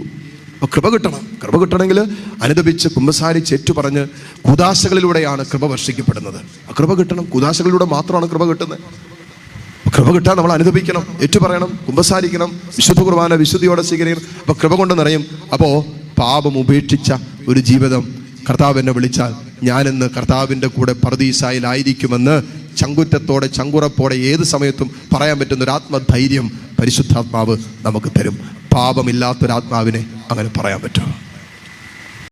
അപ്പോൾ കൃപ കിട്ടണമെങ്കിൽ അനുദപിച്ച് കുമ്പസാരിച്ച് ഏറ്റുപറഞ്ഞ് കൂദാശകളിലൂടെയാണ് കൃപ വർഷിക്കപ്പെടുന്നത്. കൃപ കിട്ടണം, കൂദാശകളിലൂടെ മാത്രമാണ് കൃപ കിട്ടുന്നത്. കൃപ കിട്ടാൻ നമ്മൾ അനുദപിക്കണം, ഏറ്റുപറയണം, കുമ്പസാരിക്കണം, വിശുദ്ധ കുർബാന വിശുദ്ധിയോടെ സ്വീകരിക്കണം. അപ്പോൾ കൃപ കൊണ്ട് നിറയും. അപ്പോൾ പാപം ഉപേക്ഷിച്ച ഒരു ജീവിതം കർത്താവ് എന്നെ വിളിച്ചാൽ ഞാനിന്ന് കർത്താവിൻ്റെ കൂടെ പറുദീസായിലായിരിക്കുമെന്ന് ചങ്കുറ്റത്തോടെ ചങ്കുറപ്പോടെ ഏത് സമയത്തും പറയാൻ പറ്റുന്ന ഒരു ആത്മധൈര്യം പരിശുദ്ധാത്മാവ് നമുക്ക് തരും. പാപമില്ലാത്തൊരാത്മാവിനെ അങ്ങനെ പറയാൻ പറ്റും.